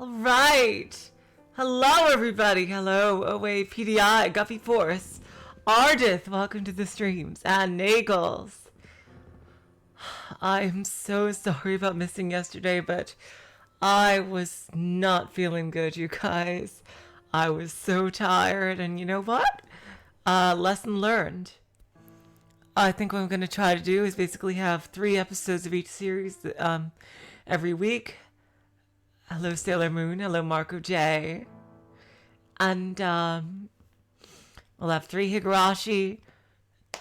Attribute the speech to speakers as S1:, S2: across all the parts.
S1: All right. Hello, everybody. Hello, OA, PDI, Guppy Force, Ardith. Welcome to the streams. And Nagels. I'm so sorry about missing yesterday, but I was not feeling good, you guys. I was so tired, and you know what? Lesson learned. I think what I'm going to try to do is basically have 3 episodes of each series every week. Hello, Sailor Moon. Hello, Marco J. And we'll have 3 Higurashi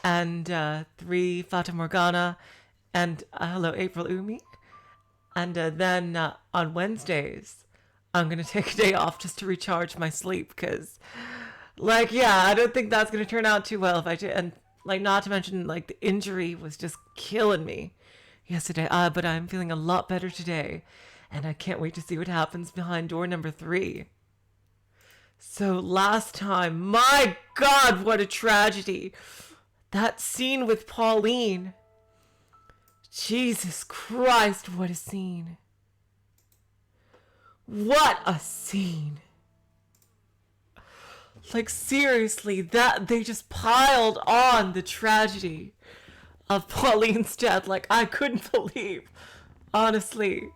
S1: and 3 Fata Morgana. And hello, April Umi. And then on Wednesdays, I'm going to take a day off just to recharge my sleep. Because, I don't think that's going to turn out too well if I do. And, not to mention, the injury was just killing me yesterday. But I'm feeling a lot better today. And I can't wait to see what happens behind door number 3. So last time, my God, what a tragedy. That scene with Pauline. Jesus Christ, what a scene. What a scene. Seriously, that they just piled on the tragedy of Pauline's death. I couldn't believe. Honestly.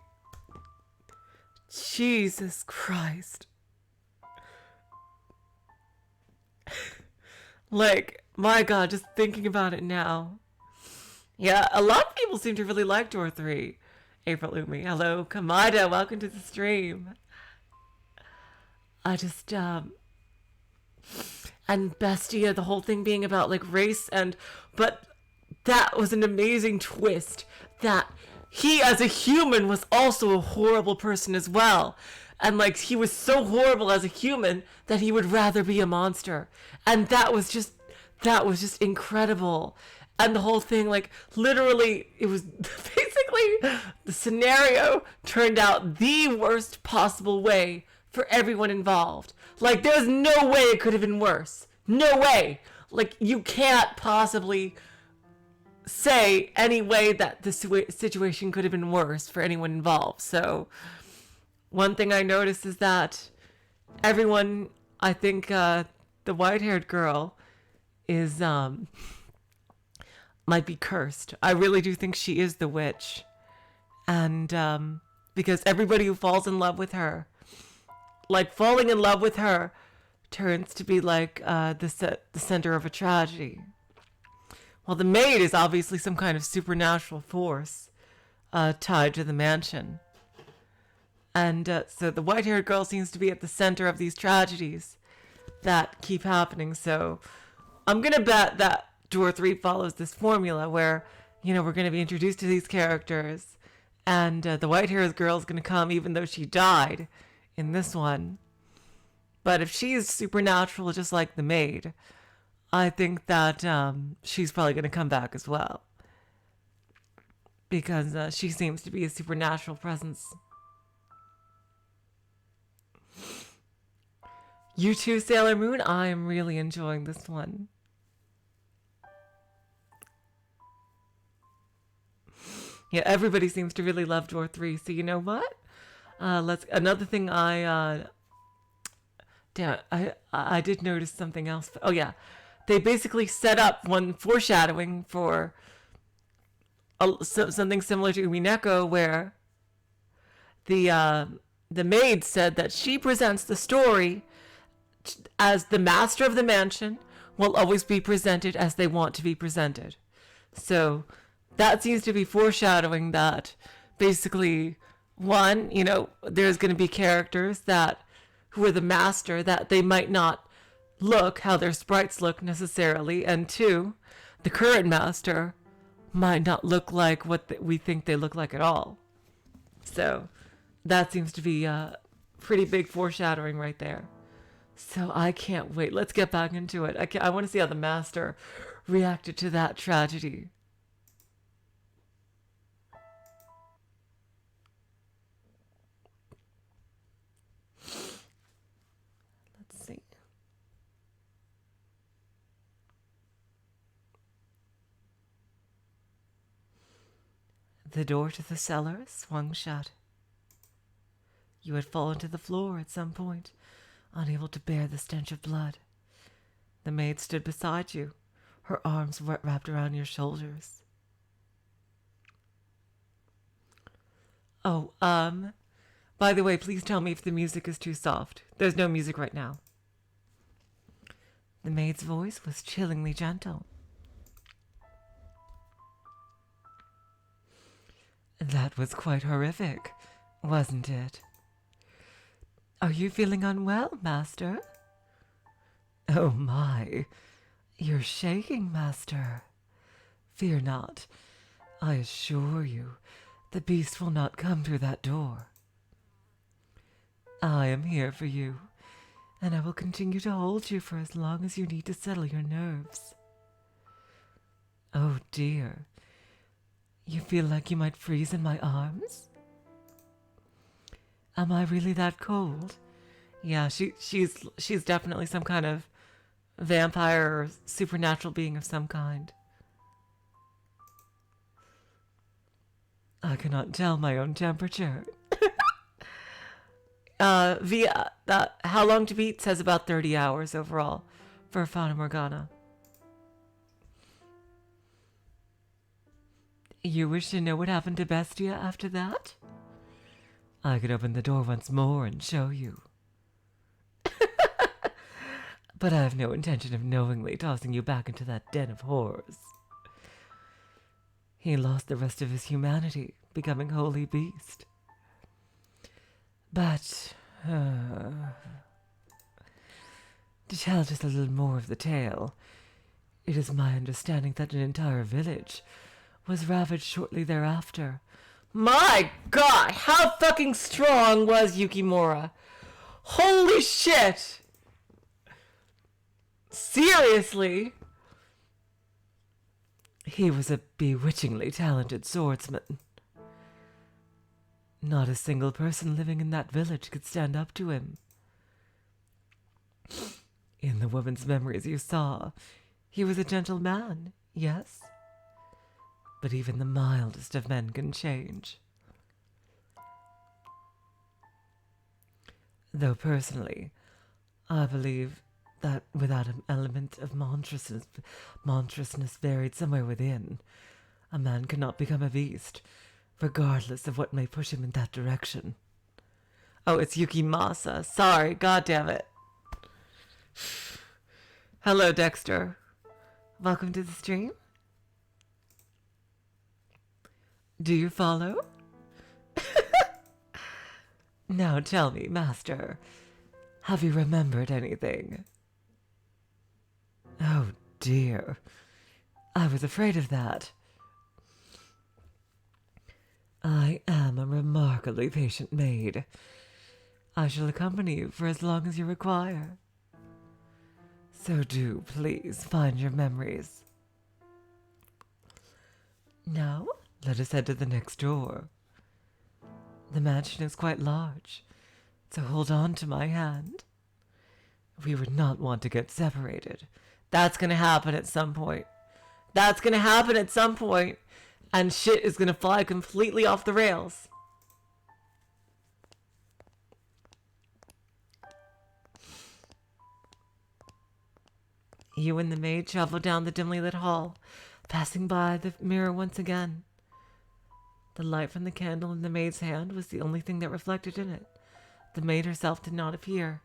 S1: Jesus Christ. My God, just thinking about it now. Yeah, a lot of people seem to really like door 3. April Umi, hello. Kamada, welcome to the stream. I just, and Bestia, the whole thing being about, race but that was an amazing twist. That he, as a human, was also a horrible person as well. And, he was so horrible as a human that he would rather be a monster. And that was just incredible. And the whole thing, literally, it was basically the scenario turned out the worst possible way for everyone involved. There's no way it could have been worse. No way. You can't possibly say any way that the situation could have been worse for anyone involved. So one thing I noticed is that everyone, I think the white-haired girl is might be cursed. I really do think she is the witch. And because everybody who falls in love with her, falling in love with her turns to be the center of a tragedy. Well, the maid is obviously some kind of supernatural force tied to the mansion. And so the white-haired girl seems to be at the center of these tragedies that keep happening. So I'm going to bet that door 3 follows this formula where, we're going to be introduced to these characters. And the white-haired girl is going to come even though she died in this one. But if she is supernatural just like the maid, I think that she's probably going to come back as well. Because she seems to be a supernatural presence. You too, Sailor Moon? I am really enjoying this one. Yeah, everybody seems to really love door 3. So you know what? Another thing I did notice something else. Oh yeah, they basically set up one foreshadowing for something similar to Umineko, where the maid said that she presents the story as the master of the mansion will always be presented as they want to be presented. So that seems to be foreshadowing that basically, one, there's going to be characters who are the master that they might not look how their sprites look necessarily, and 2, the current master might not look like what we think they look like at all. So that seems to be a pretty big foreshadowing right there. So I can't wait. Let's get back into it. I want to see how the master reacted to that tragedy. Let's see. The door to the cellar swung shut. You had fallen to the floor at some point, unable to bear the stench of blood. The maid stood beside you, her arms wrapped around your shoulders. Oh, by the way, please tell me if the music is too soft. There's no music right now. The maid's voice was chillingly gentle. That was quite horrific, wasn't it? Are you feeling unwell, Master? Oh my, you're shaking, Master. Fear not. I assure you, the beast will not come through that door. I am here for you, and I will continue to hold you for as long as you need to settle your nerves. Oh dear, you feel like you might freeze in my arms? Am I really that cold? Yeah, she's definitely some kind of vampire or supernatural being of some kind. I cannot tell my own temperature. How long to beat says about 30 hours overall for Fata Morgana. You wish to know what happened to Bestia after that? I could open the door once more and show you. But I have no intention of knowingly tossing you back into that den of horrors. He lost the rest of his humanity, becoming holy beast. But, to tell just a little more of the tale, it is my understanding that an entire village was ravaged shortly thereafter. My God, how fucking strong was Yukimura? Holy shit! Seriously? He was a bewitchingly talented swordsman. Not a single person living in that village could stand up to him. In the woman's memories you saw, he was a gentle man, yes? But even the mildest of men can change. Though personally, I believe that without an element of monstrousness buried somewhere within, a man cannot become a beast, regardless of what may push him in that direction. Oh, it's Yukimasa. Sorry, goddammit. Hello, Dexter. Welcome to the stream. Do you follow? Now tell me, Master, have you remembered anything? Oh dear, I was afraid of that. I am a remarkably patient maid. I shall accompany you for as long as you require. So do please find your memories. Now, let us head to the next door. The mansion is quite large, so hold on to my hand. We would not want to get separated. That's gonna happen at some point. That's gonna happen at some point, and shit is gonna fly completely off the rails. You and the maid travel down the dimly lit hall, passing by the mirror once again. The light from the candle in the maid's hand was the only thing that reflected in it. The maid herself did not appear.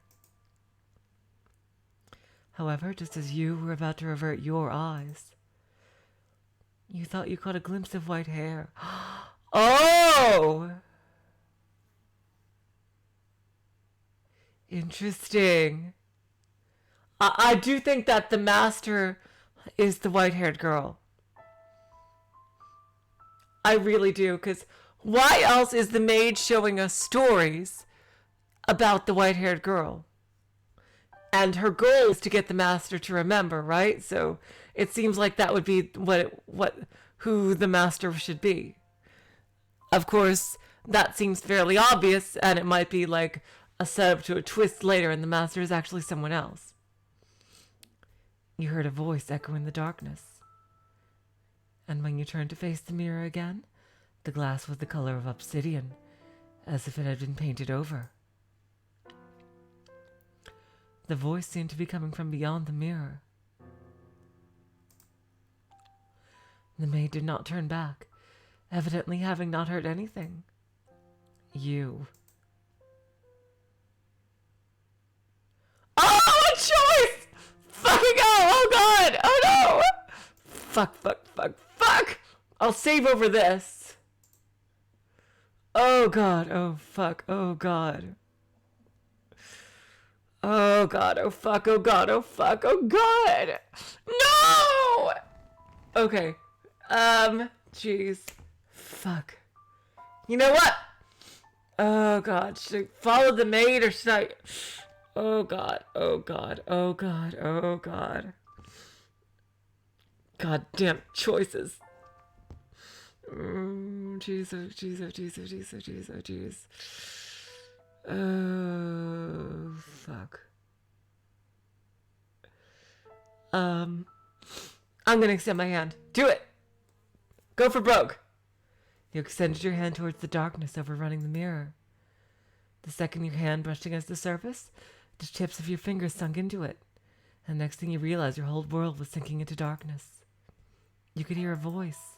S1: However, just as you were about to avert your eyes, you thought you caught a glimpse of white hair. Oh! Interesting. I do think that the master is the white-haired girl. I really do, because why else is the maid showing us stories about the white-haired girl? And her goal is to get the master to remember, right? So it seems like that would be who the master should be. Of course, that seems fairly obvious, and it might be like a setup to a twist later, and the master is actually someone else. You heard a voice echo in the darkness. And when you turned to face the mirror again, the glass was the color of obsidian, as if it had been painted over. The voice seemed to be coming from beyond the mirror. The maid did not turn back, evidently having not heard anything. You. Oh, a choice! Fucking oh god! Oh no! Fuck. I'll save over this. Oh god, oh fuck, oh god. Oh god, oh fuck, oh god, oh fuck, oh god! No! Okay. Jeez. Fuck. You know what? Oh god, should I follow the maid or should I... Oh god, oh god, oh god, oh god. Goddamn choices. Jeez, oh jeez, oh jeez, oh jeez, oh jeez, oh jeez. Oh, fuck. I'm gonna extend my hand. Do it! Go for broke! You extended your hand towards the darkness overrunning the mirror. The second your hand brushed against the surface, the tips of your fingers sunk into it. And the next thing you realized, your whole world was sinking into darkness. You could hear a voice.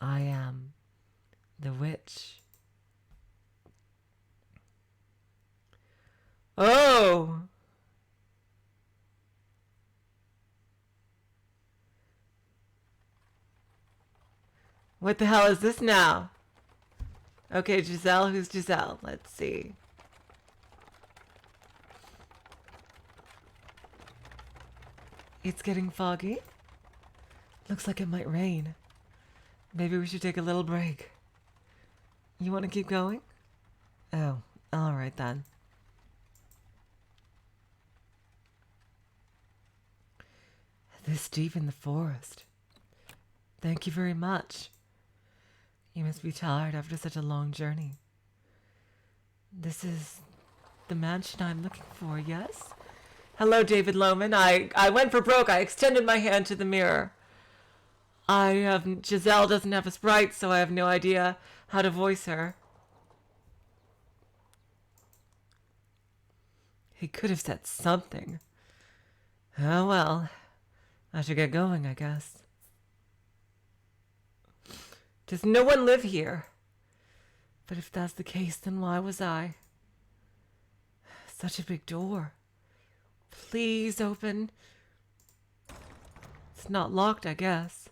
S1: I am the witch. Oh! What the hell is this now? Okay, Giselle, who's Giselle? Let's see. It's getting foggy. Looks like it might rain. Maybe we should take a little break. You want to keep going? Oh, all right then. This deep in the forest. Thank you very much. You must be tired after such a long journey. This is the mansion I'm looking for, yes? Hello, David Lohman. I went for broke. I extended my hand to the mirror. Giselle doesn't have a sprite, so I have no idea how to voice her. He could have said something. Oh well. I should get going, I guess. Does no one live here? But if that's the case, then why was I? Such a big door. Please open. It's not locked, I guess.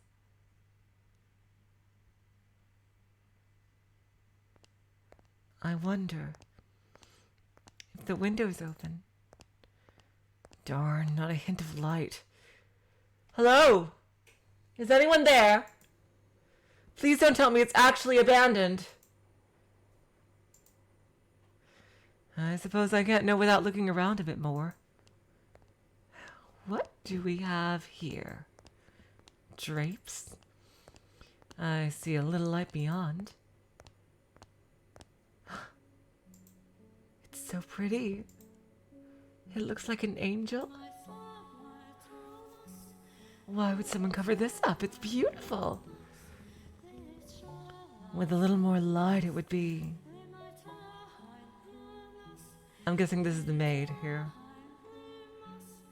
S1: I wonder if the window's open. Darn, not a hint of light. Hello? Is anyone there? Please don't tell me it's actually abandoned. I suppose I can't know without looking around a bit more. What do we have here? Drapes? I see a little light beyond. It's so pretty. It looks like an angel. Why would someone cover this up? It's beautiful. With a little more light, it would be... I'm guessing this is the maid here.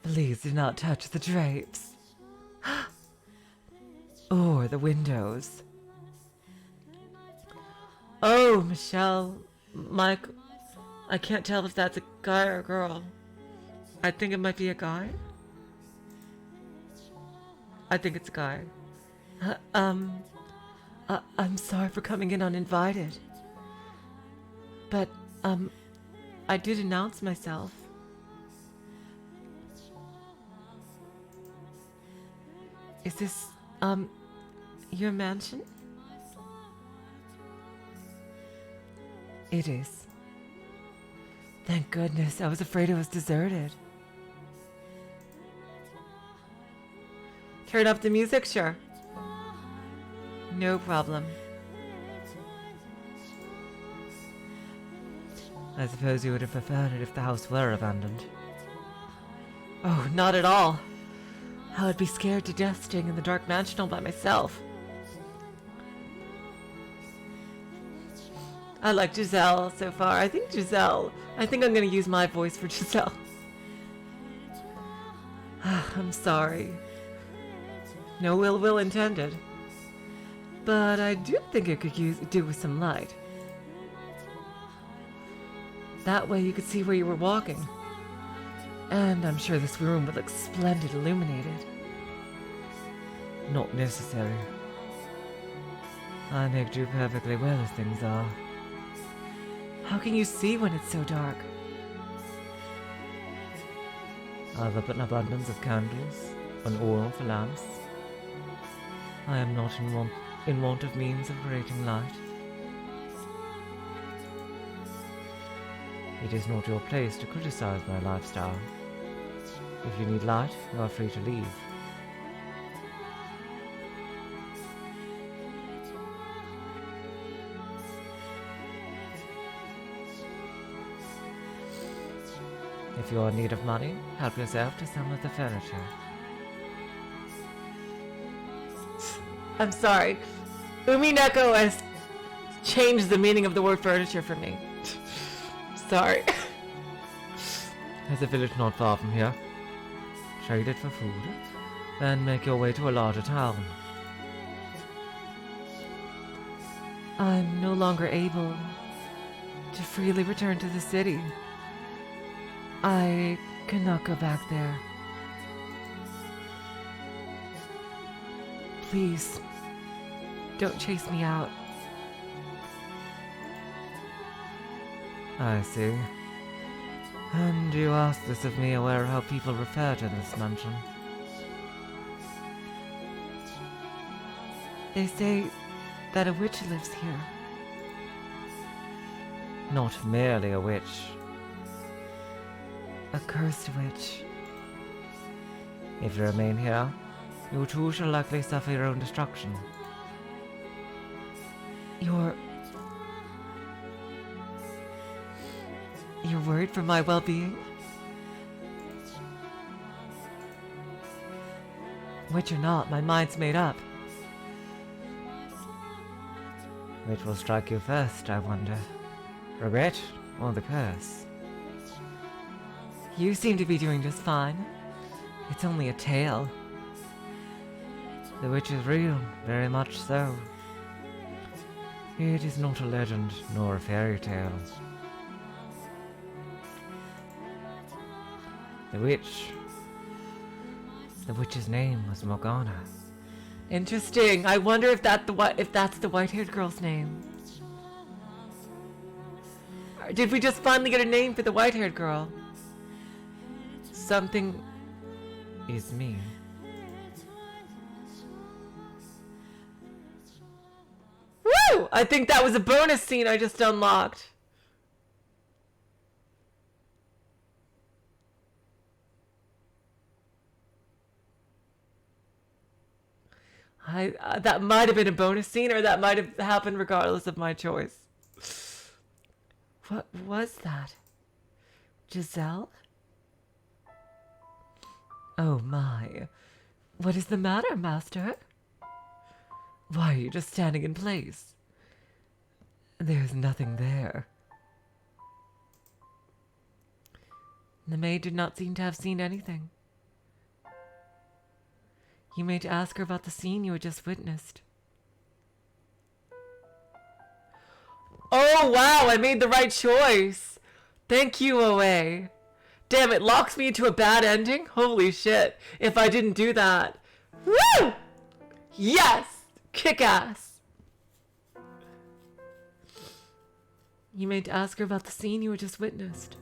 S1: Please do not touch the drapes. Or the windows. Oh, Michelle, Mike, I can't tell if that's a guy or a girl. I think it might be a guy. I think it's a guy. I'm sorry for coming in uninvited. But, I did announce myself. Is this, your mansion? It is. Thank goodness, I was afraid it was deserted. Turn up the music, sure. No problem. I suppose you would have preferred it if the house were abandoned. Oh, not at all. I would be scared to death staying in the dark mansion all by myself. I like Giselle so far. I think I'm gonna use my voice for Giselle. I'm sorry. No ill will intended. But I do think it could do with some light. That way you could see where you were walking. And I'm sure this room would look splendid illuminated. Not necessary. I make do perfectly well as things are. How can you see when it's so dark? I've an abundance of candles, and oil for lamps. I am not in want of means of creating light. It is not your place to criticize my lifestyle. If you need light, you are free to leave. If you are in need of money, help yourself to some of the furniture. I'm sorry. Umineko has changed the meaning of the word furniture for me. Sorry. There's a village not far from here. Trade it for food, then make your way to a larger town. I'm no longer able to freely return to the city. I cannot go back there. Please, don't chase me out. I see. And you ask this of me, aware of how people refer to this mansion? They say that a witch lives here. Not merely a witch. A cursed witch. If you remain here, you too shall likely suffer your own destruction. You're worried for my well-being? Witch or not, my mind's made up. Which will strike you first, I wonder? Regret or the curse? You seem to be doing just fine. It's only a tale. The witch is real, very much so. It is not a legend, nor a fairy tale. The witch's name was Morgana. Interesting. I wonder if that's the white-haired girl's name. Did we just finally get a name for the white-haired girl? Something is me. Woo! I think that was a bonus scene I just unlocked. That might have been a bonus scene, or that might have happened regardless of my choice. What was that? Giselle? Oh my. What is the matter, Master? Why are you just standing in place? There's nothing there. The maid did not seem to have seen anything. You may ask her about the scene you had just witnessed. Oh wow, I made the right choice. Thank you, OA. Damn, it locks me into a bad ending? Holy shit, if I didn't do that. Woo! Yes! Kick ass. You may ask her about the scene you had just witnessed.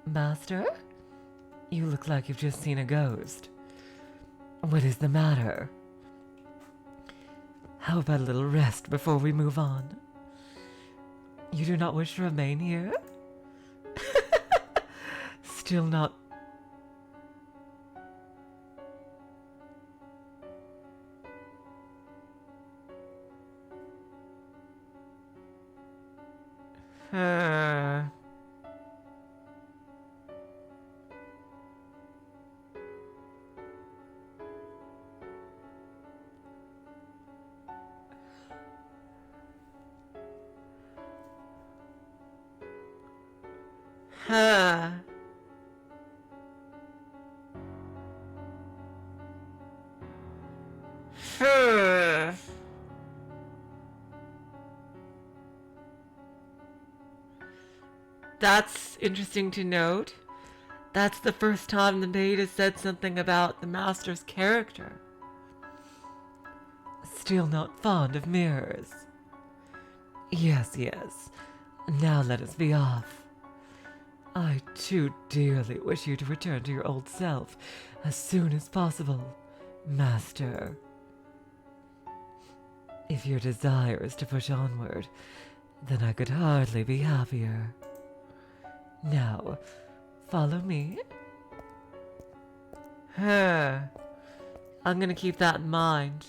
S1: Master? You look like you've just seen a ghost. What is the matter? How about a little rest before we move on? You do not wish to remain here? Still not... Huh. Hmm. That's interesting to note. That's the first time the maid has said something about the master's character. Still not fond of mirrors. Yes, yes. Now let us be off. I too dearly wish you to return to your old self as soon as possible, Master. If your desire is to push onward, then I could hardly be happier. Now, follow me. Huh. I'm gonna keep that in mind.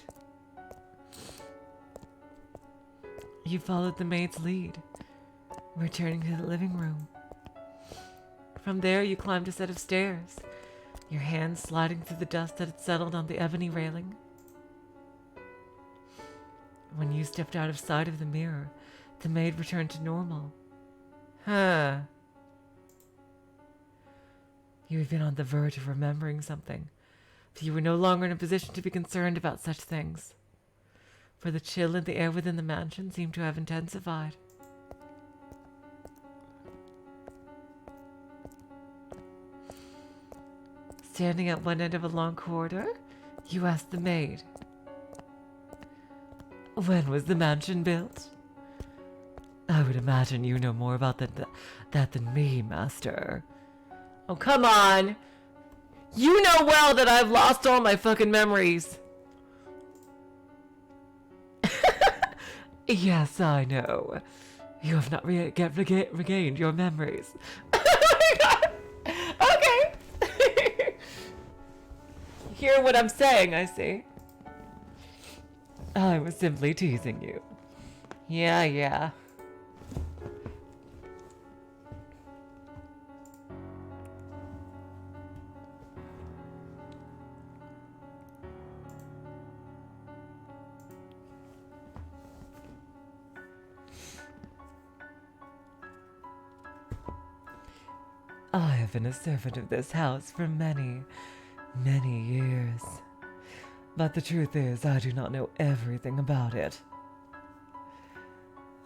S1: You followed the maid's lead, returning to the living room. From there, you climbed a set of stairs, your hands sliding through the dust that had settled on the ebony railing. When you stepped out of sight of the mirror, the maid returned to normal. Huh. You had been on the verge of remembering something, but you were no longer in a position to be concerned about such things, for the chill in the air within the mansion seemed to have intensified. Standing at one end of a long corridor, you asked the maid, "When was the mansion built?" I would imagine you know more about that than me, Master. Oh, come on! You know well that I've lost all my fucking memories. Yes, I know. You have not regained your memories. Oh my god! Okay! Hear what I'm saying, I see. I was simply teasing you. Yeah. I have been a servant of this house for many, many years. But the truth is, I do not know everything about it.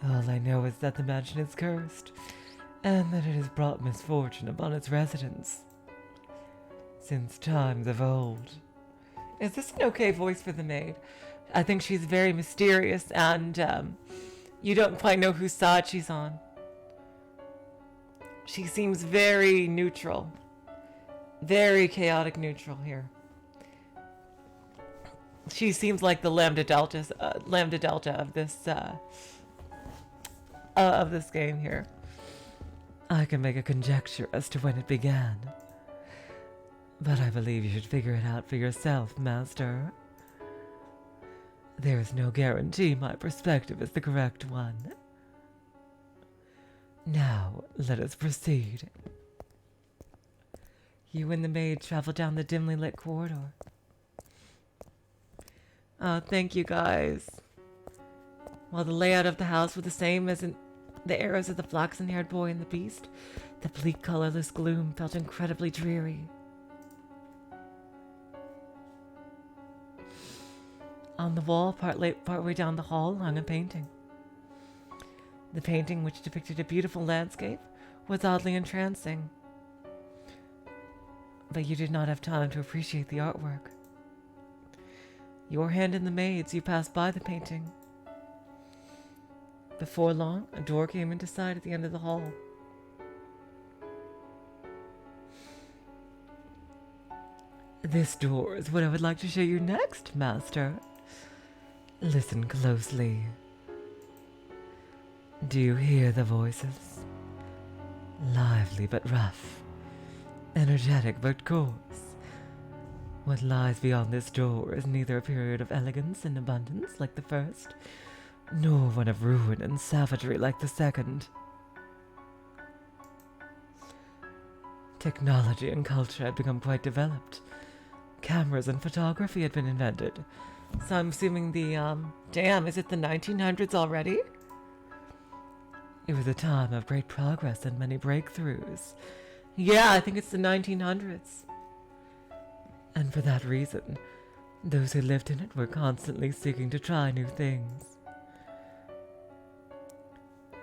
S1: All I know is that the mansion is cursed, and that it has brought misfortune upon its residents since times of old. Is this an okay voice for the maid? I think she's very mysterious, and you don't quite know whose side she's on. She seems very neutral. Very chaotic neutral here. She seems like the lambda delta of this game here. I can make a conjecture as to when it began, but I believe you should figure it out for yourself, Master. There is no guarantee my perspective is the correct one. Now, let us proceed. You and the maid travel down the dimly lit corridor. Oh, thank you, guys. While the layout of the house was the same as in the arrows of the flaxen-haired boy and the beast, the bleak, colorless gloom felt incredibly dreary. On the wall, partway down the hall, hung a painting. The painting, which depicted a beautiful landscape, was oddly entrancing. But you did not have time to appreciate the artwork. Your hand in the maid's, you passed by the painting. Before long, a door came into sight at the end of the hall. This door is what I would like to show you next, Master. Listen closely. Do you hear the voices? Lively but rough, energetic but coarse. What lies beyond this door is neither a period of elegance and abundance like the first, nor one of ruin and savagery like the second. Technology and culture had become quite developed. Cameras and photography had been invented. So I'm assuming damn, is it the 1900s already? It was a time of great progress and many breakthroughs. Yeah, I think it's the 1900s. And for that reason, those who lived in it were constantly seeking to try new things.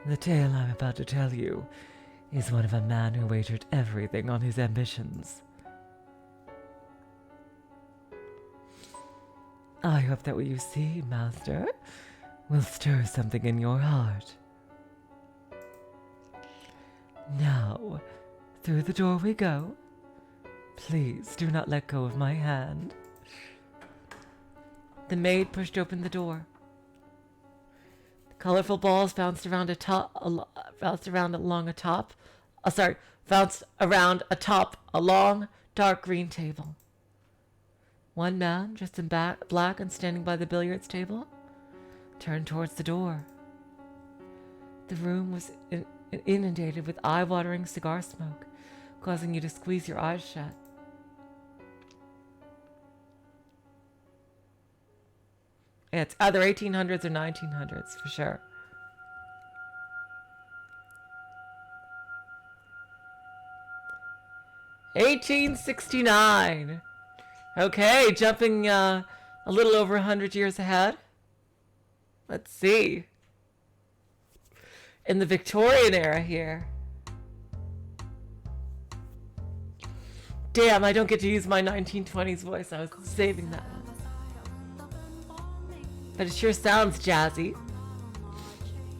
S1: The tale I'm about to tell you is one of a man who wagered everything on his ambitions. I hope that what you see, Master, will stir something in your heart. Now, through the door we go. Please do not let go of my hand. The maid pushed open the door. The colorful balls bounced around atop a long, dark green table. One man, dressed in black and standing by the billiards table, turned towards the door. The room was inundated with eye-watering cigar smoke, causing you to squeeze your eyes shut. Yeah, it's either 1800s or 1900s, for sure. "1869. Okay, jumping a little over 100 years ahead. Let's see. In the Victorian era here. Damn, I don't get to use my 1920s voice. I was saving that one. But it sure sounds jazzy.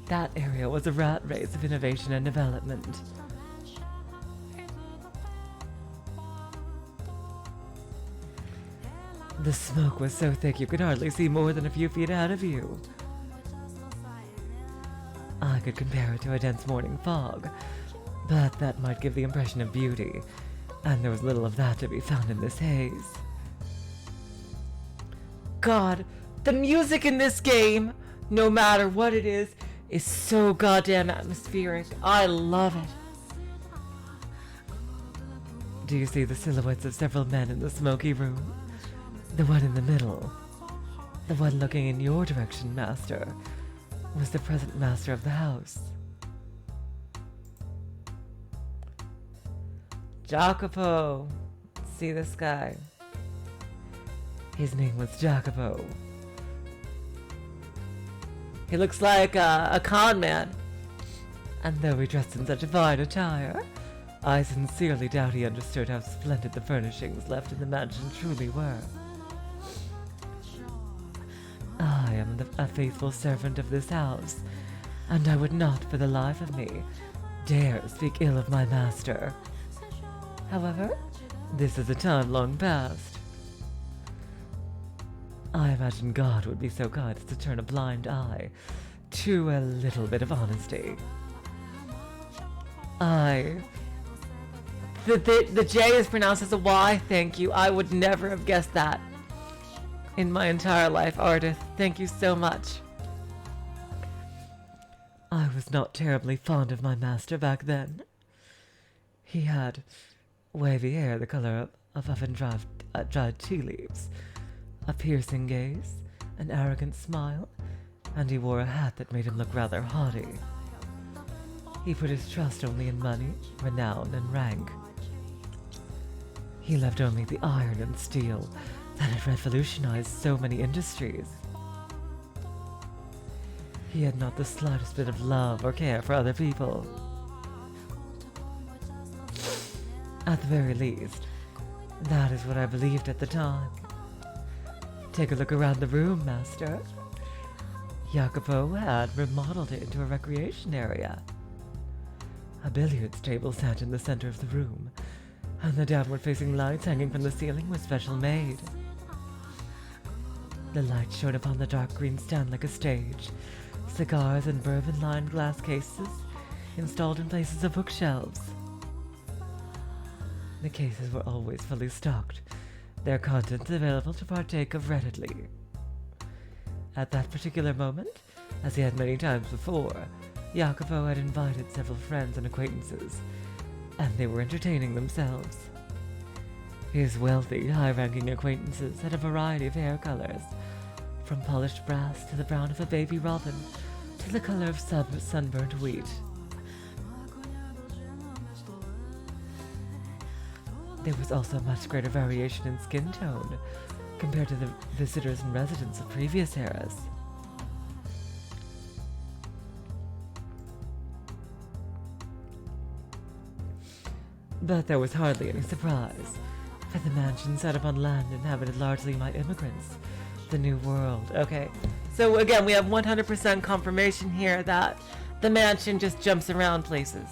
S1: That area was a rat race of innovation and development. The smoke was so thick you could hardly see more than a few feet ahead of you. I could compare it to a dense morning fog, but that might give the impression of beauty, and there was little of that to be found in this haze. God, the music in this game, no matter what it is so goddamn atmospheric. I love it. Do you see the silhouettes of several men in the smoky room? The one in the middle, the one looking in your direction, Master, was the present master of the house. Jacopo. See this guy. His name was Jacopo. He looks like a con man. And though he dressed in such fine attire, I sincerely doubt he understood how splendid the furnishings left in the mansion truly were. I am a faithful servant of this house, and I would not for the life of me dare speak ill of my master. However, this is a time long past. I imagine God would be so kind as to turn a blind eye to a little bit of honesty. The J is pronounced as a Y, thank you. I would never have guessed that in my entire life, Ardith. Thank you so much. I was not terribly fond of my master back then. He had wavy hair the color of oven-dried tea leaves, a piercing gaze, an arrogant smile, and he wore a hat that made him look rather haughty. He put his trust only in money, renown, and rank. He loved only the iron and steel that had revolutionized so many industries. He had not the slightest bit of love or care for other people. At the very least, that is what I believed at the time. Take a look around the room, Master. Jacopo had remodeled it into a recreation area. A billiards table sat in the center of the room, and the downward-facing lights hanging from the ceiling were special made. The light shone upon the dark green stand like a stage, cigars and bourbon-lined glass cases installed in places of bookshelves. The cases were always fully stocked, their contents available to partake of readily. At that particular moment, as he had many times before, Jacopo had invited several friends and acquaintances, and they were entertaining themselves. His wealthy, high-ranking acquaintances had a variety of hair colors, from polished brass to the brown of a baby robin to the color of sunburnt wheat. There was also much greater variation in skin tone compared to the visitors and residents of previous eras. But there was hardly any surprise, for the mansion sat upon land inhabited largely by immigrants. The New World. Okay, so again, we have 100% confirmation here that the mansion just jumps around places.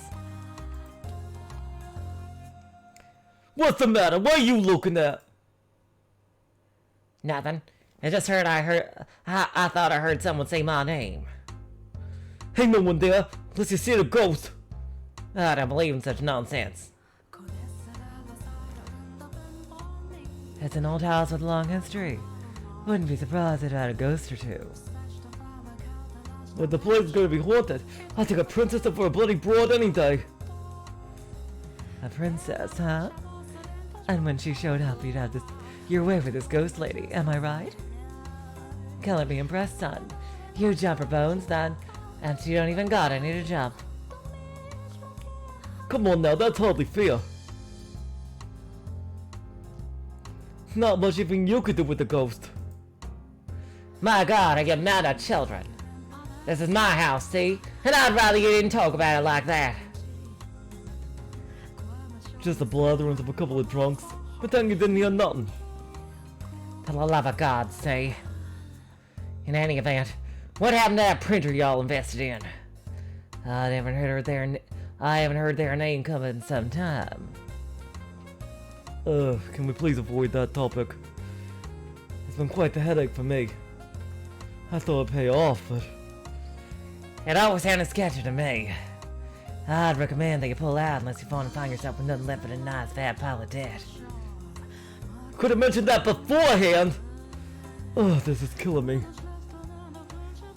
S1: What's the matter? What are you looking at? Nothing. I just heard I thought I heard someone say my name. Ain't no one there, unless you see a ghost. I don't believe in such nonsense. It's an old house with a long history. Wouldn't be surprised if it had a ghost or two. But the place is gonna be haunted. I'll take a princess up for a bloody broad any day. A princess, huh? And when she showed up, you'd have your way with this ghost lady, am I right? Color me impressed, son. You jump her bones, then, and you don't even got any to jump. Come on now, that's hardly fair. Not much even you could do with the ghost. My God, are you mad at children? This is my house, see? And I'd rather you didn't talk about it like that. Just the blatherings of a couple of drunks. Pretend you didn't hear nothing. For the love of God, see? In any event, what happened to that printer y'all invested in? I haven't heard their name come in some time. Can we please avoid that topic? It's been quite the headache for me. I thought it'd pay off, but... It always sounded sketchy to me. I'd recommend that you pull out unless you want to find yourself with nothing left but a nice fat pile of debt. Could have mentioned that beforehand! Oh, this is killing me.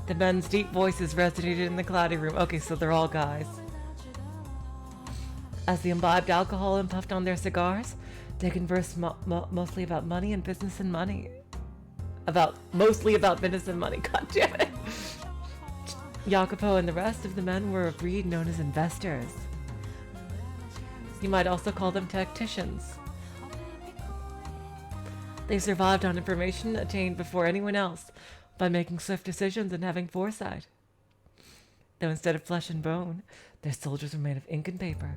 S1: The men's deep voices resonated in the cloudy room. Okay, so they're all guys. As they imbibed alcohol and puffed on their cigars, they conversed mostly about money and business and money. Mostly about business and money, god damn it. Jacopo and the rest of the men were a breed known as investors. You might also call them tacticians. They survived on information attained before anyone else by making swift decisions and having foresight. Though instead of flesh and bone, their soldiers were made of ink and paper.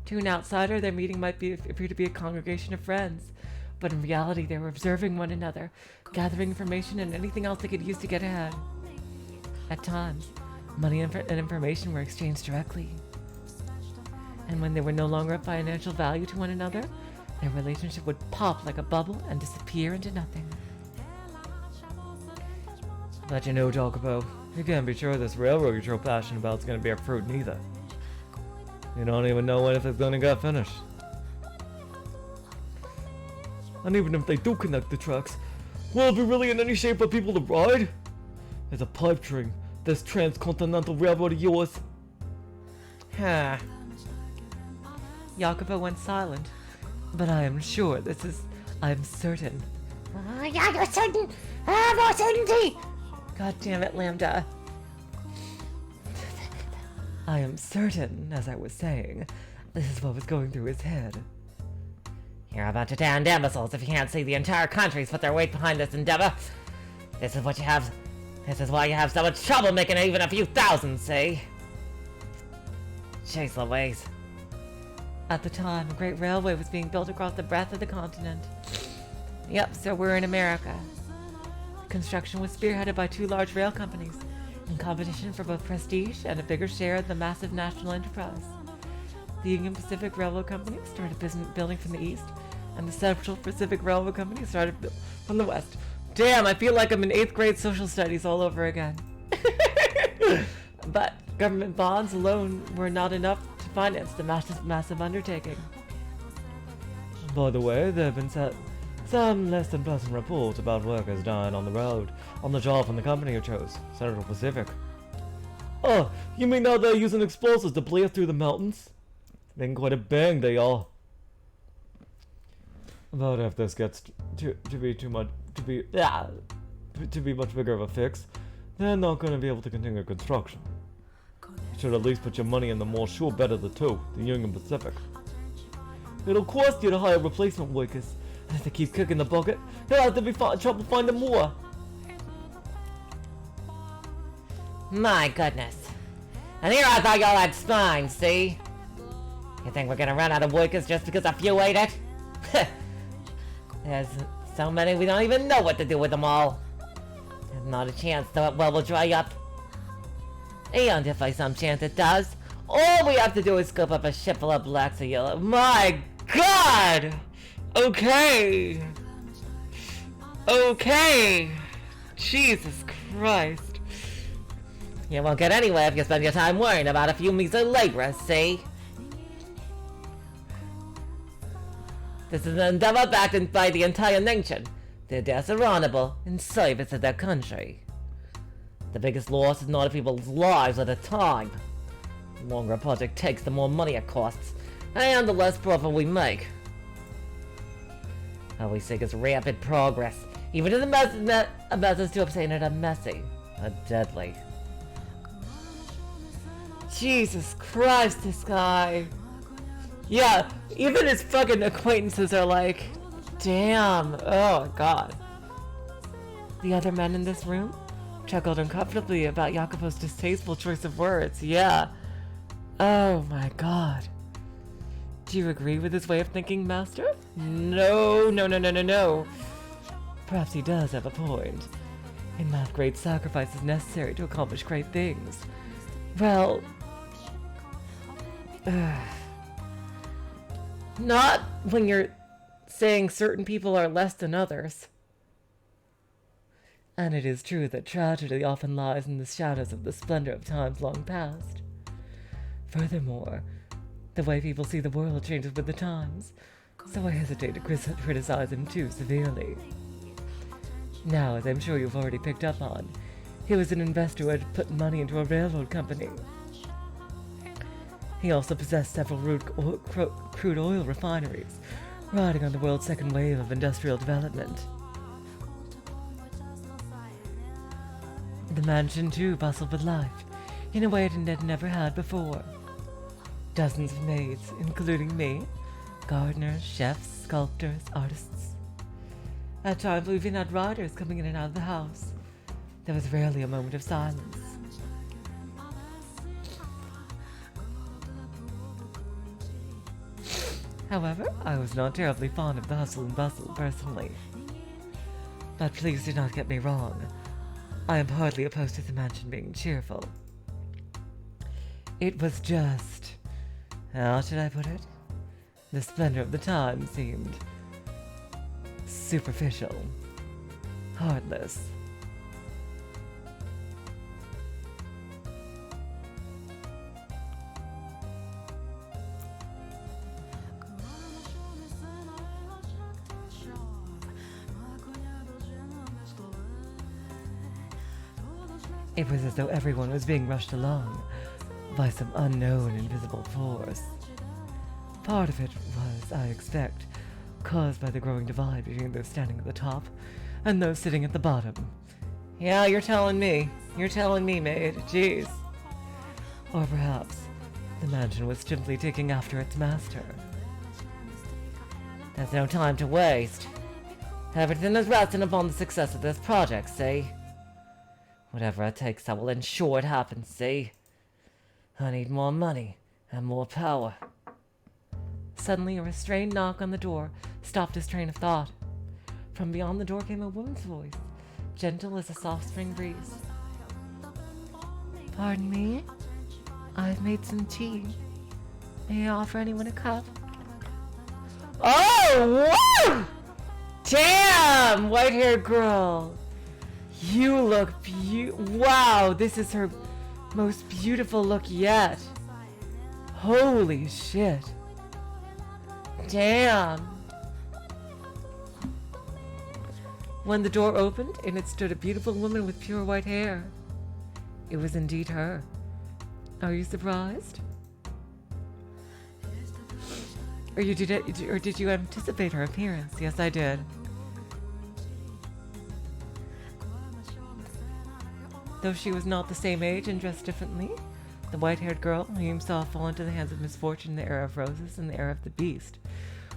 S1: To an outsider, their meeting might appear to be a congregation of friends, but in reality they were observing one another, gathering information and anything else they could use to get ahead. At times, money and information were exchanged directly. And when they were no longer of financial value to one another, their relationship would pop like a bubble and disappear into nothing. But you know, Jacopo, you can't be sure this railroad you're so passionate about is going to bear fruit neither. You don't even know when if it's going to get finished. And even if they do connect the tracks, will it be really in any shape for people to ride? It's a pipe dream, this transcontinental railroad of yours. Huh. Jacopo went silent. But I am sure I am certain. Yeah, you're certain! More certainty! God damn it, Lambda. I am certain, as I was saying, this is what was going through his head. You're a bunch of damned imbeciles if you can't see the entire country's put their weight behind this endeavor. This is why you have so much trouble making even a few thousand, see? Jeez Louise. At the time, a great railway was being built across the breadth of the continent. Yep, so we're in America. The construction was spearheaded by two large rail companies, in competition for both prestige and a bigger share of the massive national enterprise. The Union Pacific Railroad Company started building from the east, and the Central Pacific Railroad Company started from the west. Damn, I feel like I'm in 8th grade social studies all over again. But government bonds alone were not enough to finance the massive undertaking. By the way, there have been some less than pleasant reports about workers dying on the job from the company you chose, Central Pacific. Oh, you mean now they're using explosives to blast through the mountains? Making quite a bang, they are. But if this gets to be much bigger of a fix, they're not going to be able to continue construction. You should at least put your money in the more sure bet of the two, the Union Pacific.
S2: It'll cost you to hire replacement workers. And if they keep kicking the bucket, you'll have to be trouble finding more.
S3: My goodness. And here I thought y'all had spines, see? You think we're gonna run out of workers just because a few ate it? There's so many we don't even know what to do with them all. There's not a chance that well will dry up. And if by some chance it does, all we have to do is scoop up a ship full of blacks or yellow.
S2: My God! Okay. Okay. Jesus Christ.
S3: You won't get anywhere if you spend your time worrying about a few measly laborers, see? This is an endeavor backed by the entire nation. Their deaths are honorable in service of their country. The biggest loss is not of people's lives at a time. The longer a project takes, the more money it costs, and the less profit we make. All we seek is rapid progress, even if the methods to obtain it are messy or deadly.
S2: Jesus Christ, this guy. Yeah, even his fucking acquaintances are like, damn, oh God. The other men in this room chuckled uncomfortably about Jacopo's distasteful choice of words. Yeah. Oh my God. Do you agree with his way of thinking, Master? No. Perhaps he does have a point. In math, great sacrifice is necessary to accomplish great things. Well, not when you're saying certain people are less than others. And it is true that tragedy often lies in the shadows of the splendor of times long past. Furthermore, the way people see the world changes with the times, so I hesitate to criticize him too severely. Now, as I'm sure you've already picked up on, he was an investor who had put money into a railroad company. He also possessed several crude oil refineries, riding on the world's second wave of industrial development. The mansion, too, bustled with life, in a way it had never had before. Dozens of maids, including me, gardeners, chefs, sculptors, artists. At times we even had riders coming in and out of the house. There was rarely a moment of silence. However, I was not terribly fond of the hustle and bustle, personally. But please do not get me wrong. I am hardly opposed to the mansion being cheerful. It was just... how should I put it? The splendor of the time seemed... superficial. Heartless. It was as though everyone was being rushed along by some unknown invisible force. Part of it was, I expect, caused by the growing divide between those standing at the top and those sitting at the bottom. Yeah, you're telling me. You're telling me, maid. Jeez. Or perhaps the mansion was simply taking after its master.
S3: There's no time to waste. Everything is resting upon the success of this project, see? Whatever it takes, I will ensure it happens, see? I need more money and more power.
S1: Suddenly, a restrained knock on the door stopped his train of thought. From beyond the door came a woman's voice, gentle as a soft spring breeze. Pardon me? I've made some tea. May I offer anyone a cup?
S2: Oh, whoa! Damn, white-haired girl. You look wow, this is her most beautiful look yet. Holy shit. Damn. When the door opened, in it stood a beautiful woman with pure white hair. It was indeed her. Are you surprised? Or did you anticipate her appearance? Yes, I did. Though she was not the same age and dressed differently, the white-haired girl, whom saw fall into the hands of misfortune in the era of roses and the era of the beast,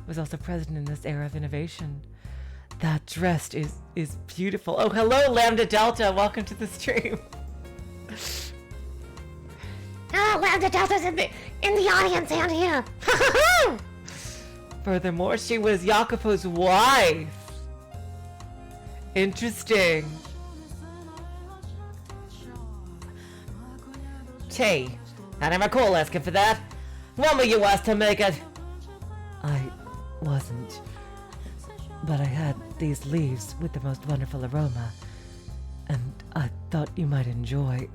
S2: was also present in this era of innovation. That dress is beautiful. Oh, hello, Lambda Delta. Welcome to the stream.
S3: Oh, Lambda Delta's in the audience down here.
S1: Furthermore, she was Jacopo's wife. Interesting.
S3: Gee, I never recall asking for that. When were you asked to make it?
S2: I wasn't. But I had these leaves with the most wonderful aroma, and I thought you might enjoy.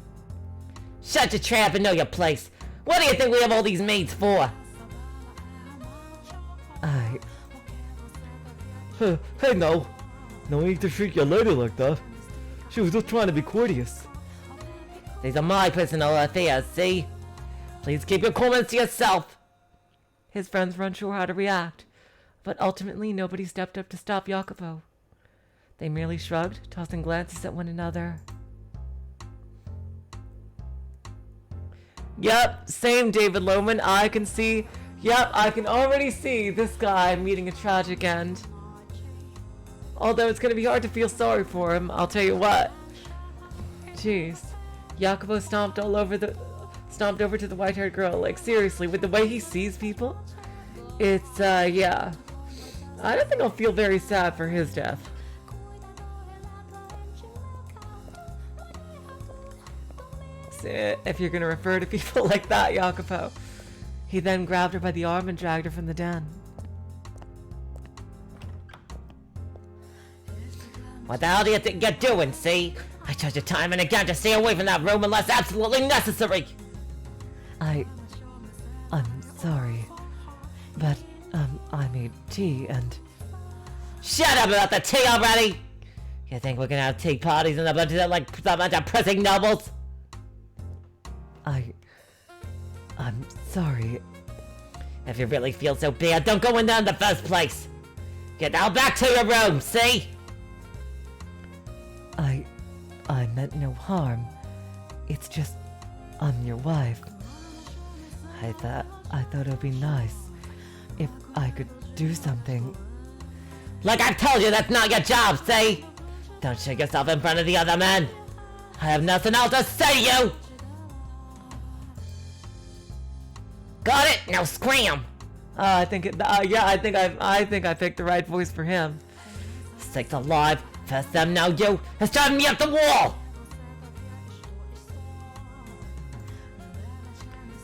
S3: Shut your trap and know your place. What do you think we have all these maids for?
S2: Hey, no need to treat your lady like that. She was just trying to be courteous.
S3: These are my personal affairs, see? Please keep your comments to yourself.
S1: His friends were unsure how to react, but ultimately nobody stepped up to stop Jacopo. They merely shrugged, tossing glances at one another. Yep, same David Lohman. I can already see this guy meeting a tragic end. Although it's gonna be hard to feel sorry for him, I'll tell you what. Jeez. Jacopo stomped over to the white-haired girl. Like, seriously, with the way he sees people, it's, yeah. I don't think I'll feel very sad for his death. If you're gonna refer to people like that, Jacopo. He then grabbed her by the arm and dragged her from the den.
S3: What the hell do you think you're doing, see? I told you time and again to stay away from that room unless absolutely necessary.
S2: I'm sorry, but, I made tea and...
S3: Shut up about the tea already! You think we're gonna have tea parties and a bunch of, like, a bunch of pressing nobles?
S2: I'm sorry.
S3: If you really feel so bad, don't go in there in the first place! Get now back to your room, see?
S2: I meant no harm. It's just, I'm your wife. I thought it would be nice if I could do something.
S3: Like I've told you, that's not your job, see? Don't shake yourself in front of the other men. I have nothing else to say to you! Got it? Now scram!
S1: I think I picked the right voice for him.
S3: Sakes alive! First them, now you! It's driving me up the wall!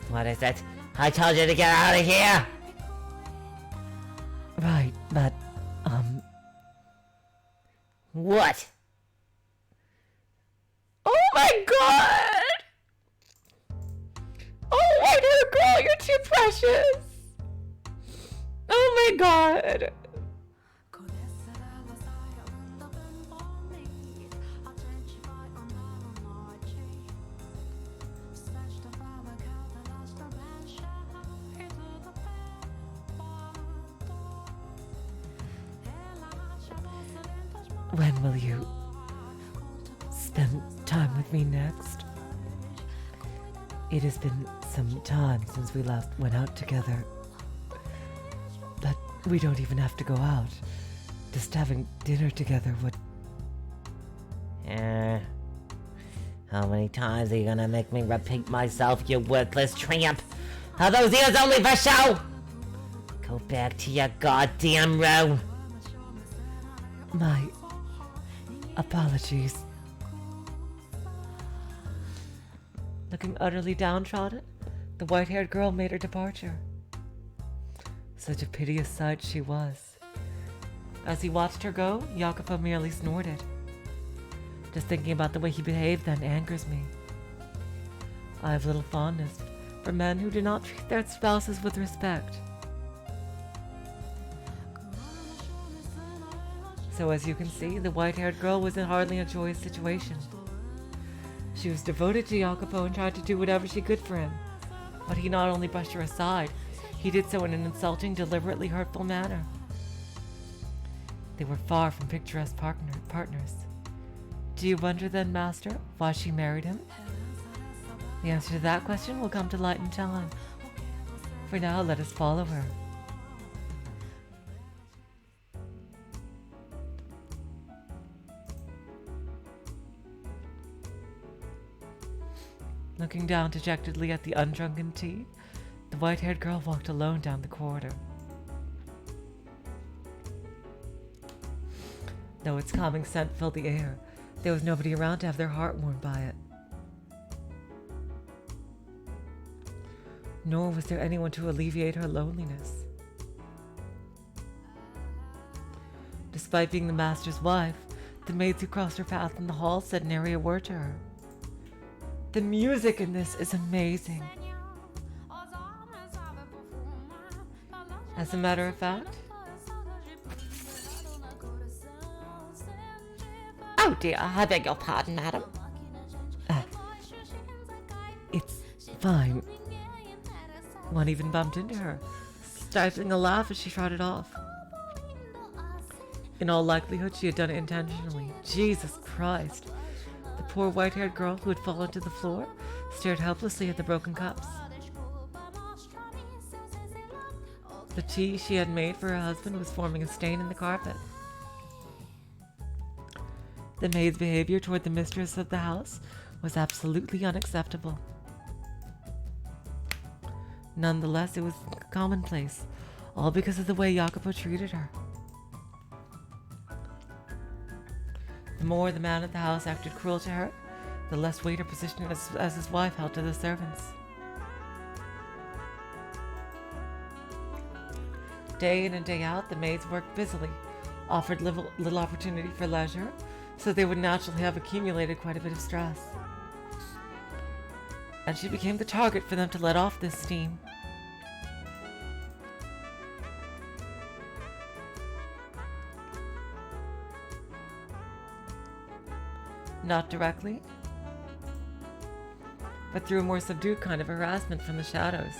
S3: What is it? I told you to get out of here!
S2: Right, but,
S3: What?
S1: Oh my god! Oh, white-haired girl, you're too precious! Oh my god!
S2: when will you spend time with me next? It has been some time since we last went out together. But we don't even have to go out. Just having dinner together would...
S3: How many times are you gonna make me repeat myself, you worthless tramp? Are those ears only for show? Go back to your goddamn room.
S2: My apologies.
S1: Looking utterly downtrodden, the white-haired girl made her departure. Such a piteous sight she was. As he watched her go, Jacopo merely snorted. Just thinking about the way he behaved then angers me. I have little fondness for men who do not treat their spouses with respect. So as you can see, the white-haired girl was in hardly a joyous situation. She was devoted to Jacopo and tried to do whatever she could for him. But he not only brushed her aside, he did so in an insulting, deliberately hurtful manner. They were far from picturesque partners. Do you wonder then, Master, why she married him? The answer to that question will come to light in time. For now, let us follow her.
S2: Looking down dejectedly at the undrunken tea, the white-haired girl walked alone down the corridor. Though its calming scent filled the air, there was nobody around to have their heart warmed by it. Nor was there anyone to alleviate her loneliness. Despite being the master's wife, the maids who crossed her path in the hall said nary a word to her. The music in this is amazing. As a matter of fact,
S3: Oh dear, I beg your pardon, madam.
S2: it's fine. One even bumped into her, stifling a laugh as she trotted off. In all likelihood, she had done it intentionally. Jesus Christ. The poor white-haired girl who had fallen to the floor stared helplessly at the broken cups. The tea she had made for her husband was forming a stain in the carpet. The maid's behavior toward the mistress of the house was absolutely unacceptable. Nonetheless, it was commonplace, all because of the way Jacopo treated her. The more the man at the house acted cruel to her, the less weight her position as his wife held to the servants. Day in and day out, the maids worked busily, offered little opportunity for leisure, so they would naturally have accumulated quite a bit of stress. And she became the target for them to let off this steam. Not directly, but through a more subdued kind of harassment from the shadows.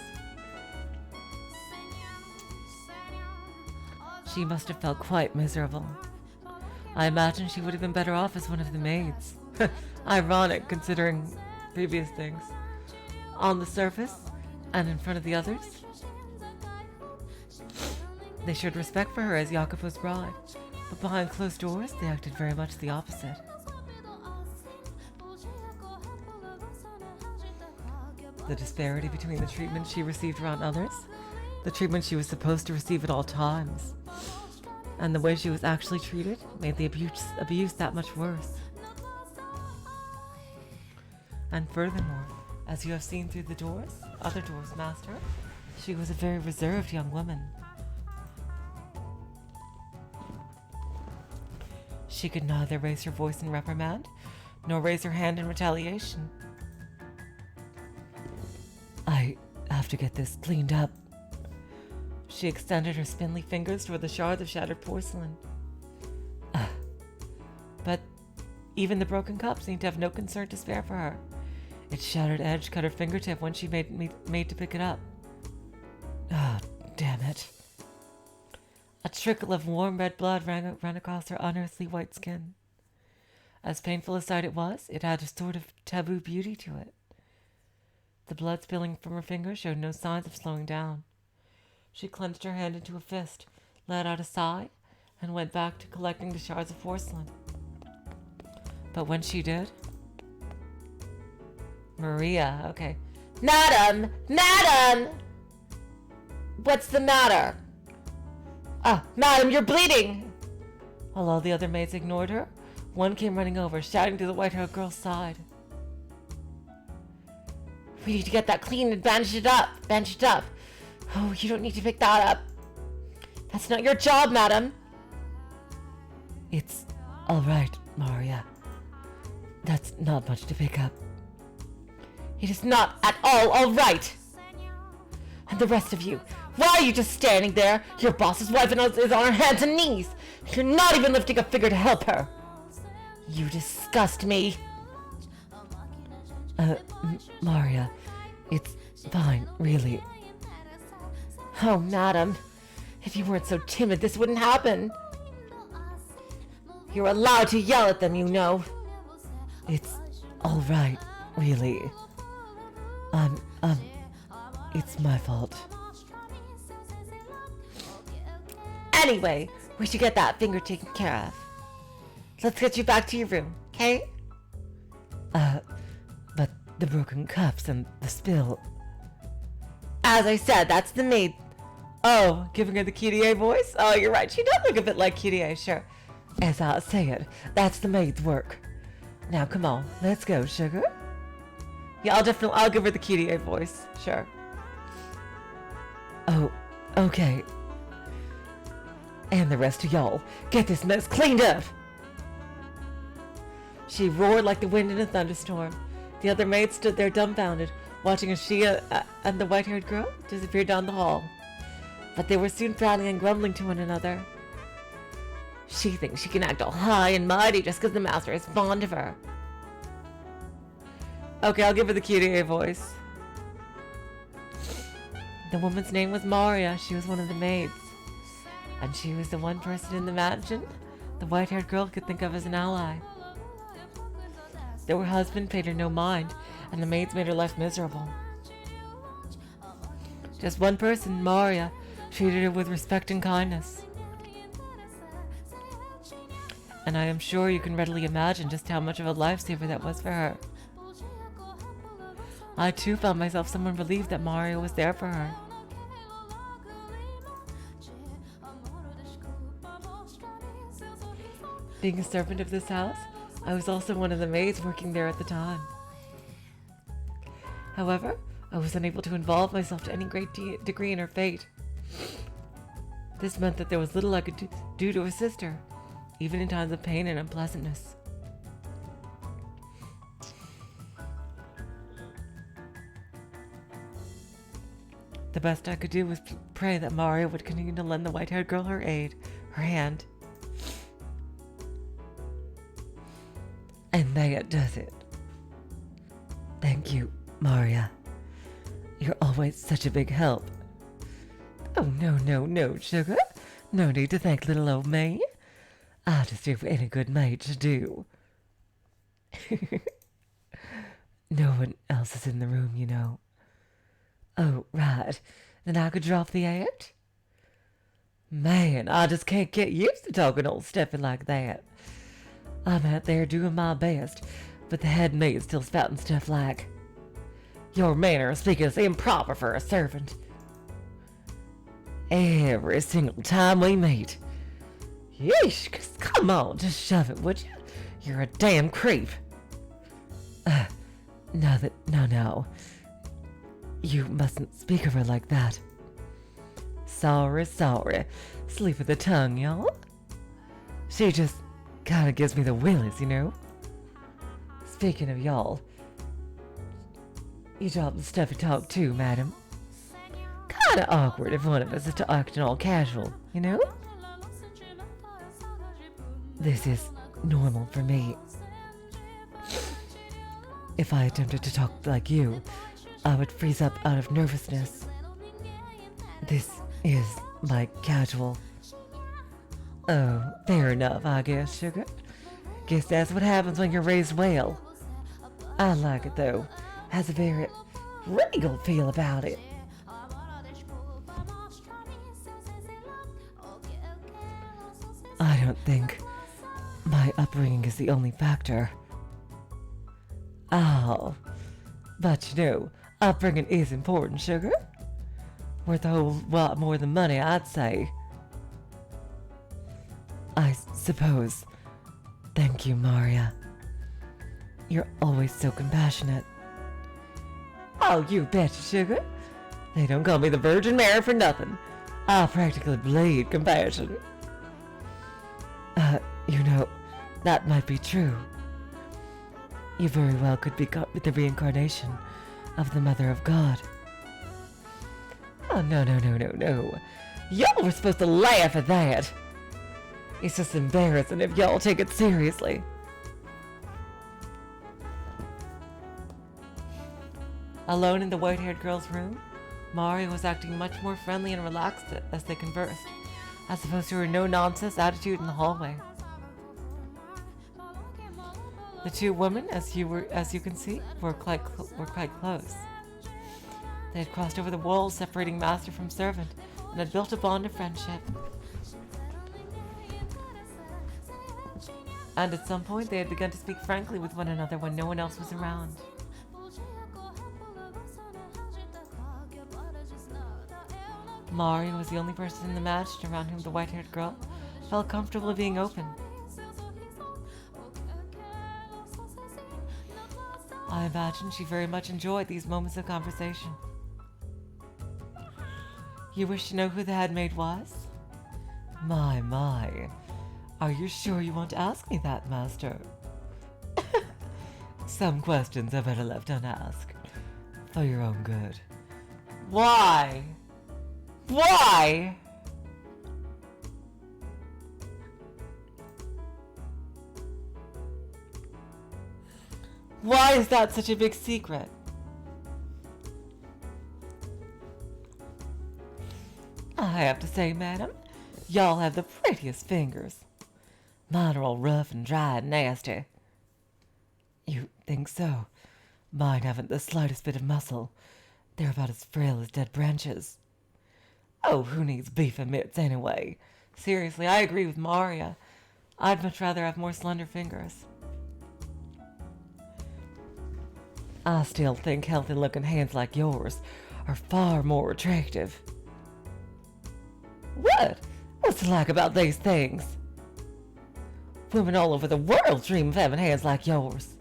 S2: She must have felt quite miserable. I imagine she would have been better off as one of the maids. Ironic, considering previous things. On the surface, and in front of the others, they showed respect for her as Jacopo's bride, but behind closed doors, they acted very much the opposite. The disparity between the treatment she received around others, the treatment she was supposed to receive at all times, and the way she was actually treated made the abuse that much worse. And furthermore, as you have seen through the doors, other doors, master, she was a very reserved young woman. She could neither raise her voice in reprimand, nor raise her hand in retaliation. I have to get this cleaned up. She extended her spindly fingers toward the shards of shattered porcelain. But even the broken cup seemed to have no concern to spare for her. Its shattered edge cut her fingertip when she made to pick it up. Ah, damn it. A trickle of warm red blood ran across her unearthly white skin. As painful a sight it was, it had a sort of taboo beauty to it. The blood spilling from her fingers showed no signs of slowing down. She clenched her hand into a fist, let out a sigh, and went back to collecting the shards of porcelain. But when she did... Maria, okay.
S3: Madam! Madam! What's the matter? Madam, you're bleeding!
S2: While all the other maids ignored her, one came running over, shouting to the white-haired girl's side.
S3: We need to get that clean and bandage it up. Bandage it up. Oh, you don't need to pick that up. That's not your job, madam.
S2: It's all right, Maria. That's not much to pick up.
S3: It is not at all right. And the rest of you, why are you just standing there? Your boss's wife is on her hands and knees. You're not even lifting a finger to help her. You disgust me.
S2: Maria, it's fine, really.
S3: Oh, madam, if you weren't so timid, this wouldn't happen. You're allowed to yell at them, you know.
S2: It's all right, really. It's my fault.
S3: Anyway, we should get that finger taken care of. Let's get you back to your room, okay?
S2: But the broken cups and the spill.
S1: As I said, that's the maid. Oh, giving her the Kyrie voice? Oh, you're right. She does look a bit like Kyrie, sure.
S2: As I said, that's the maid's work. Now come on, let's go, sugar.
S1: Yeah, I'll give her the Kyrie voice, sure.
S2: Oh, okay. And the rest of y'all, get this mess cleaned up.
S1: She roared like the wind in a thunderstorm. The other maids stood there dumbfounded, watching as she and the white-haired girl disappeared down the hall. But they were soon frowning and grumbling to one another. She thinks she can act all high and mighty just because the master is fond of her. Okay, I'll give her the Kyrie voice. The woman's name was Maria. She was one of the maids. And she was the one person in the mansion the white-haired girl could think of as an ally. Though her husband paid her no mind, and the maids made her life miserable. Just one person, Maria, treated her with respect and kindness. And I am sure you can readily imagine just how much of a lifesaver that was for her. I too found myself somewhat relieved that Maria was there for her. Being a servant of this house, I was also one of the maids working there at the time. However, I was unable to involve myself to any great degree in her fate. This meant that there was little I could do to assist her, even in times of pain and unpleasantness. The best I could do was pray that Maria would continue to lend the white-haired girl her aid, her hand.
S2: And that does it. Thank you, Maria. You're always such a big help. Oh, no, sugar. No need to thank little old me. I'll just do what any good maid should do. No one else is in the room, you know. Oh, right. Then I could drop the act? Man, I just can't get used to talking old Steffi like that. I'm out there doing my best, but the head maid's still spouting stuff like, "Your manner of speaking is improper for a servant." Every single time we meet. Yeesh, come on, just shove it, would you? You're a damn creep. No. You mustn't speak of her like that. Sorry. Sleep with the tongue, y'all. She just kinda gives me the willies, you know? Speaking of y'all, you drop the stuffy talk too, madam. Kinda awkward if one of us is acting all casual, you know? This is normal for me. If I attempted to talk like you, I would freeze up out of nervousness. This is like casual. Oh, fair enough, I guess, sugar. Guess that's what happens when you're raised well. I like it, though. Has a very regal feel about it. I don't think my upbringing is the only factor. Oh, but you know, upbringing is important, sugar. Worth a whole lot more than money, I'd say. I suppose. Thank you, Maria. You're always so compassionate. Oh, you betcha, sugar. They don't call me the Virgin Mary for nothing. I practically bleed compassion. You know, that might be true. You very well could be the reincarnation of the Mother of God. Oh, no. Y'all were supposed to laugh at that. It's just embarrassing if y'all take it seriously. Alone in the white-haired girl's room, Maria was acting much more friendly and relaxed as they conversed, as opposed to her no-nonsense attitude in the hallway. The two women, as you can see, were quite close. They had crossed over the walls separating master from servant, and had built a bond of friendship. And at some point, they had begun to speak frankly with one another when no one else was around.
S1: Mario was the only person in the match around whom the white-haired girl felt comfortable being open. I imagine she very much enjoyed these moments of conversation. You wish to know who the headmaid was? My. Are you sure you want to ask me that, Master? Some questions are better left unasked. For your own good. Why? Why? Why is that such a big secret? I have to say, madam, y'all have the prettiest fingers. Mine are all rough and dry and nasty. You think so? Mine haven't the slightest bit of muscle. They're about as frail as dead branches. Oh, who needs beef and mitts anyway? Seriously, I agree with Maria. I'd much rather have more slender fingers. I still think healthy-looking hands like yours are far more attractive. What? What's it like about these things? Women all over the world dream of having hands like yours.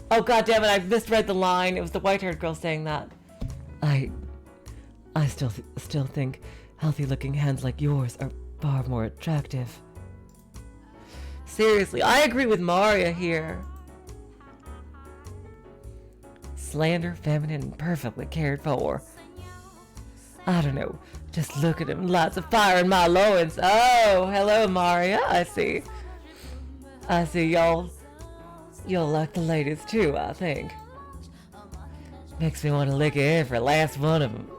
S1: Oh, goddammit, I misread the line. It was the white-haired girl saying that. I still think healthy-looking hands like yours are far more attractive. Seriously, I agree with Maria here. Slender, feminine, and perfectly cared for. I don't know. Just look at him. Lots of fire in my loins. Oh, hello, Maria. I see y'all like the ladies too, I think. Makes me want to lick every last one of them.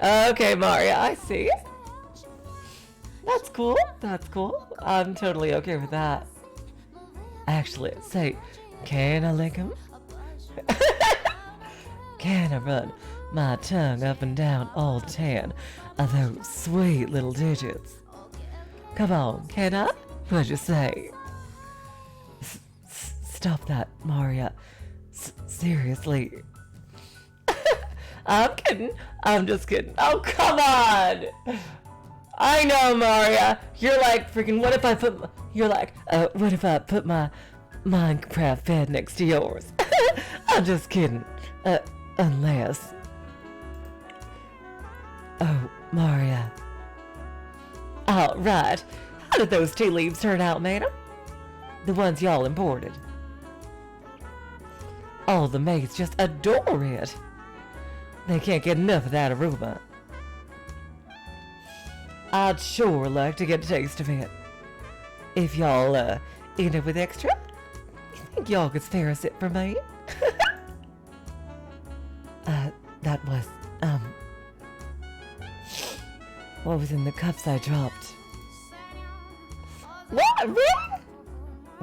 S1: Okay, Maria, I see. That's cool. I'm totally okay with that. Actually, say, can I lick him? Can I run my tongue up and down all 10 of those sweet little digits? Come on, can I? What'd you say? Stop that, Maria. Seriously. I'm kidding. I'm just kidding. Oh, come on! I know, Maria. You're like freaking, what if I put my Minecraft bed next to yours? I'm just kidding. Unless... Oh, Maria. Oh, right. How did those tea leaves turn out, madam? The ones y'all imported. All the maids just adore it. They can't get enough of that aroma. I'd sure like to get a taste of it. If y'all, eat it with extra, you think y'all could spare a sip for me? That was, what was in the cups I dropped? What? Really?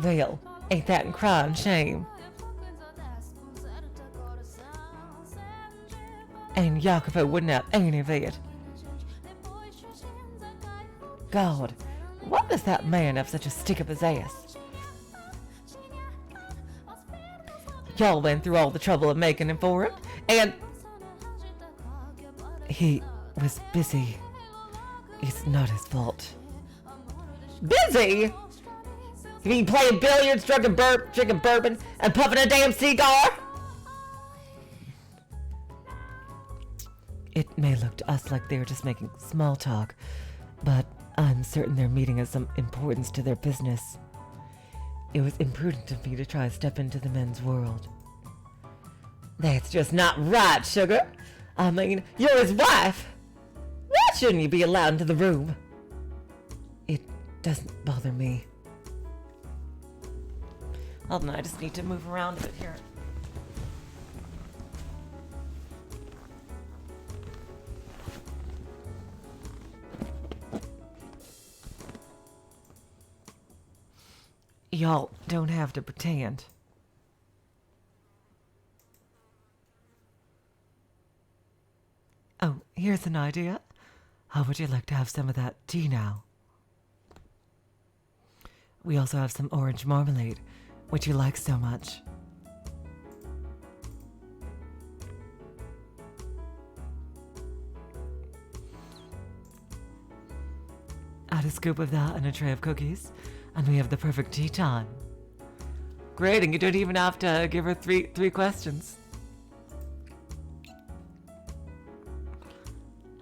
S1: Well, ain't that in crying shame? And Jacopo wouldn't have any of it. God, why does that man have such a stick up his ass? Y'all went through all the trouble of making him for him, and... He was busy. It's not his fault. Busy? You mean playing billiards, drinking bourbon, and puffing a damn cigar? It may look to us like they're just making small talk, but I'm certain their meeting has some importance to their business. It was imprudent of me to try to step into the men's world. That's just not right, sugar. I mean, you're his wife. Why shouldn't you be allowed into the room? It doesn't bother me. Hold on, I just need to move around a bit here. Y'all don't have to pretend. Oh, here's an idea. How would you like to have some of that tea now? We also have some orange marmalade, which you like so much.
S2: Add a scoop of that and a tray of cookies, and we have the perfect tea time.
S1: Great, and you don't even have to give her three questions.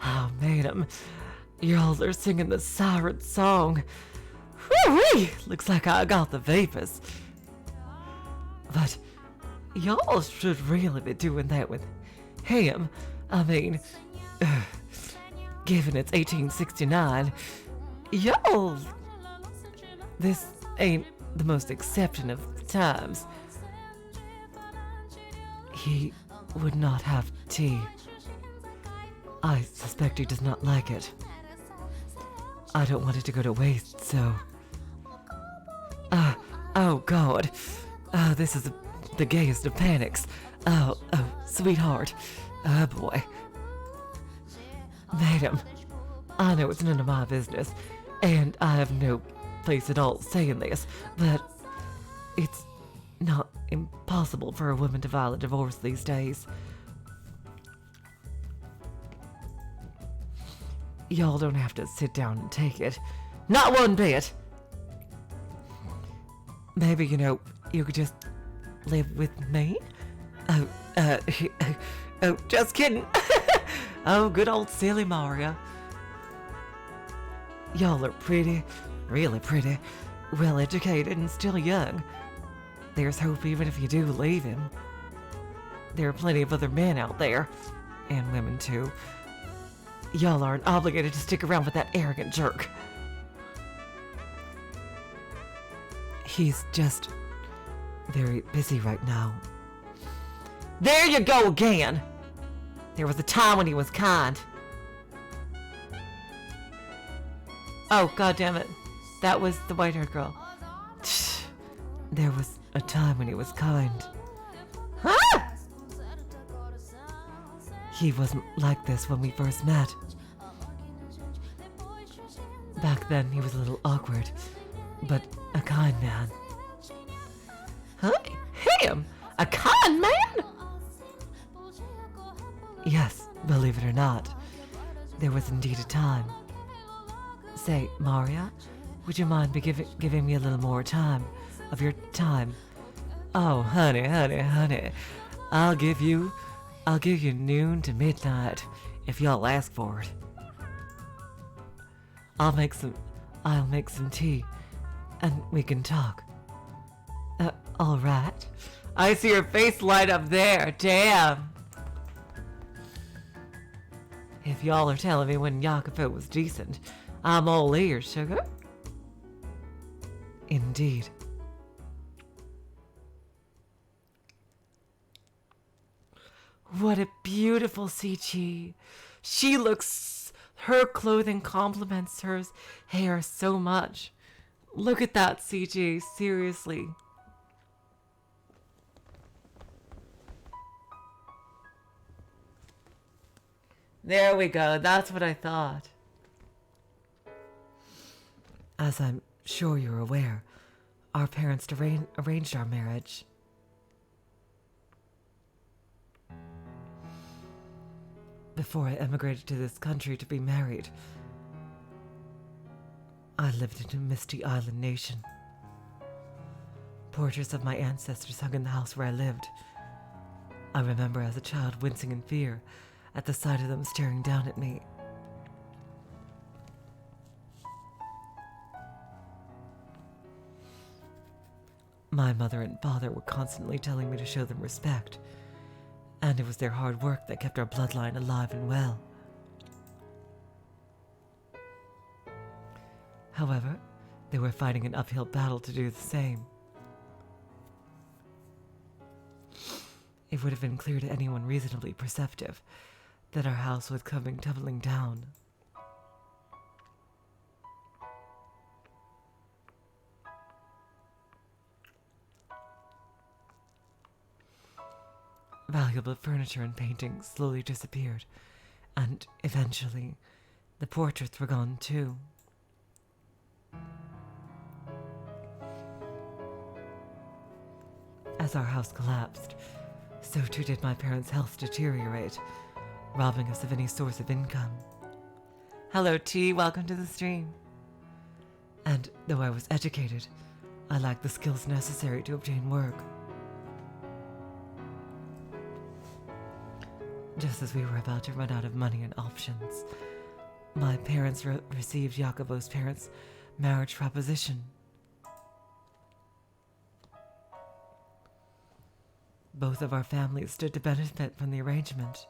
S2: Oh, madam, y'all are singing the siren song. Whoo-wee! Looks like I got the vapors. But y'all should really be doing that with him. I mean, given it's 1869, y'all... This ain't the most exception of times. He would not have tea. I suspect he does not like it. I don't want it to go to waste, so... oh God. This is the gayest of panics. Oh, sweetheart. Oh boy. Madam, I know it's none of my business, and I have no place at all saying this, but it's not impossible for a woman to file a divorce these days. Y'all don't have to sit down and take it. Not one bit! Maybe, you could just live with me?
S1: Oh, just kidding. Oh, good old silly Maria.
S2: Y'all are pretty, really pretty, well educated, and still young. There's hope even if you do leave him. There are plenty of other men out there, and women too. Y'all aren't obligated to stick around with that arrogant jerk. He's just very busy right now.
S1: There you go again. There was a time when he was kind. Oh, God damn it. That was the white-haired girl.
S2: There was a time when he was kind.
S1: Huh?
S2: He wasn't like this when we first met. Back then, he was a little awkward, but a kind man.
S1: Huh? Him? A con man?
S2: Yes, believe it or not, there was indeed a time. Say, Maria, would you mind giving me a little more time of your time? Oh, honey. I'll give you noon to midnight if y'all ask for it. I'll make some tea, and we can talk. All right.
S1: I see your face light up there. Damn.
S2: If y'all are telling me when Jacopo was decent, I'm all ears, sugar. Indeed.
S1: What a beautiful CG. She looks... Her clothing complements her hair so much. Look at that CG, seriously. There we go, that's what I thought.
S2: As I'm sure you're aware, our parents arranged our marriage. Before I emigrated to this country to be married, I lived in a misty island nation. Portraits of my ancestors hung in the house where I lived. I remember as a child wincing in fear at the sight of them staring down at me. My mother and father were constantly telling me to show them respect, and it was their hard work that kept our bloodline alive and well. However, they were fighting an uphill battle to do the same. It would have been clear to anyone reasonably perceptive that our house was coming tumbling down. Valuable furniture and paintings slowly disappeared, and eventually, the portraits were gone too. As our house collapsed, so too did my parents' health deteriorate, robbing us of any source of income.
S1: Hello, T. Welcome to the stream.
S2: And though I was educated, I lacked the skills necessary to obtain work. Just as we were about to run out of money and options, my parents received Jacobo's parents' marriage proposition. Both of our families stood to benefit from the arrangement.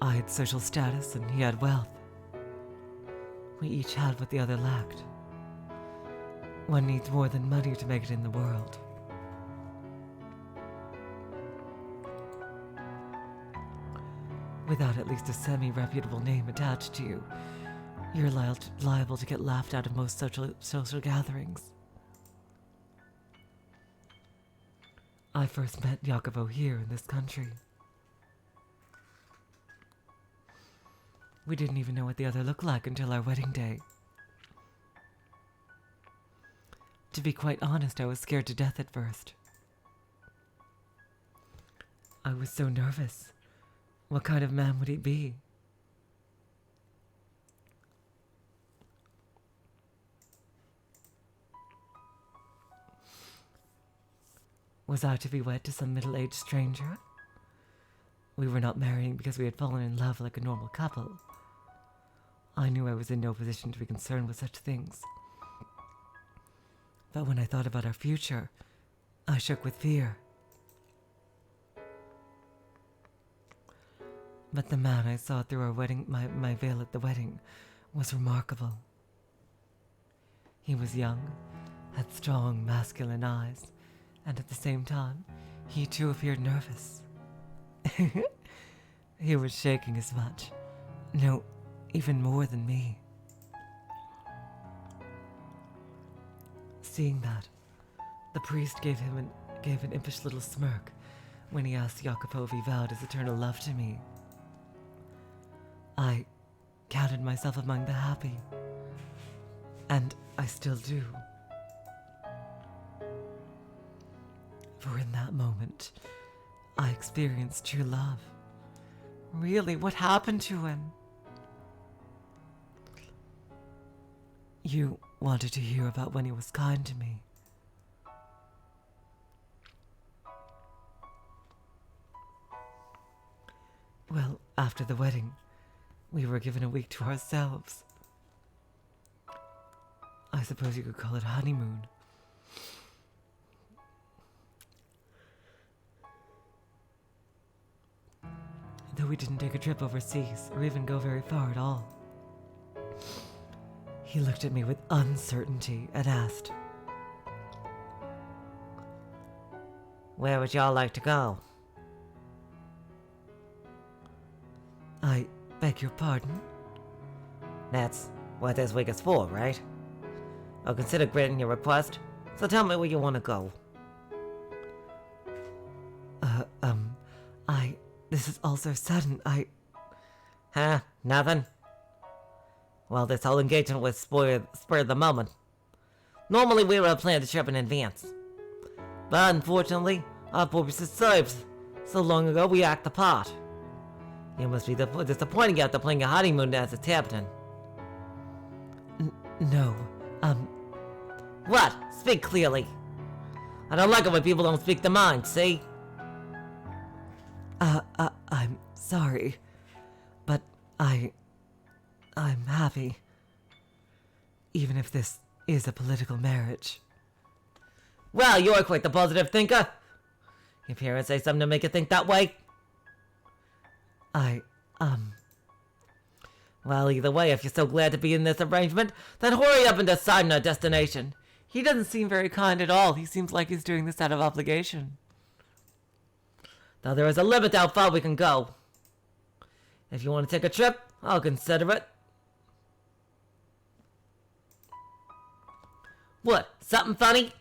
S2: I had social status and he had wealth. We each had what the other lacked. One needs more than money to make it in the world. Without at least a semi-reputable name attached to you, you're liable to get laughed out of most social gatherings. I first met Jacopo here in this country. We didn't even know what the other looked like until our wedding day. To be quite honest, I was scared to death at first. I was so nervous. What kind of man would he be? Was I to be wed to some middle-aged stranger? We were not marrying because we had fallen in love like a normal couple. I knew I was in no position to be concerned with such things. But when I thought about our future, I shook with fear. But the man I saw through our wedding, my veil at the wedding, was remarkable. He was young, had strong, masculine eyes, and at the same time, he too appeared nervous. He was shaking as much. No, even more than me. Seeing that, the priest gave an impish little smirk when he asked Jacopo if he vowed his eternal love to me. I counted myself among the happy, and I still do. For in that moment, I experienced true love.
S1: Really, what happened to him?
S2: You wanted to hear about when he was kind to me. Well, after the wedding, we were given a week to ourselves. I suppose you could call it a honeymoon. Though we didn't take a trip overseas or even go very far at all. He looked at me with uncertainty and asked,
S3: Where would y'all like to go?
S2: I beg your pardon?
S3: That's what this week is for, right? I'll consider granting your request, so tell me where you want to go.
S2: This is all so sudden,
S3: Huh? Nothing? Well, this whole engagement was spur of the moment. Normally we would have planned the trip in advance. But unfortunately, our purposes served. So long ago we act the part. It must be disappointing after playing a honeymoon as it's happening.
S2: No,
S3: What? Speak clearly. I don't like it when people don't speak their mind, see?
S2: I'm sorry, but I'm happy. Even if this is a political marriage.
S3: Well, you're quite the positive thinker. Your parents say something to make you think that way? Well, either way, if you're so glad to be in this arrangement, then hurry up and decide on our destination.
S1: He doesn't seem very kind at all. He seems like he's doing this out of obligation.
S3: Though there is a limit to how far we can go. If you want to take a trip, I'll consider it. What? Something funny?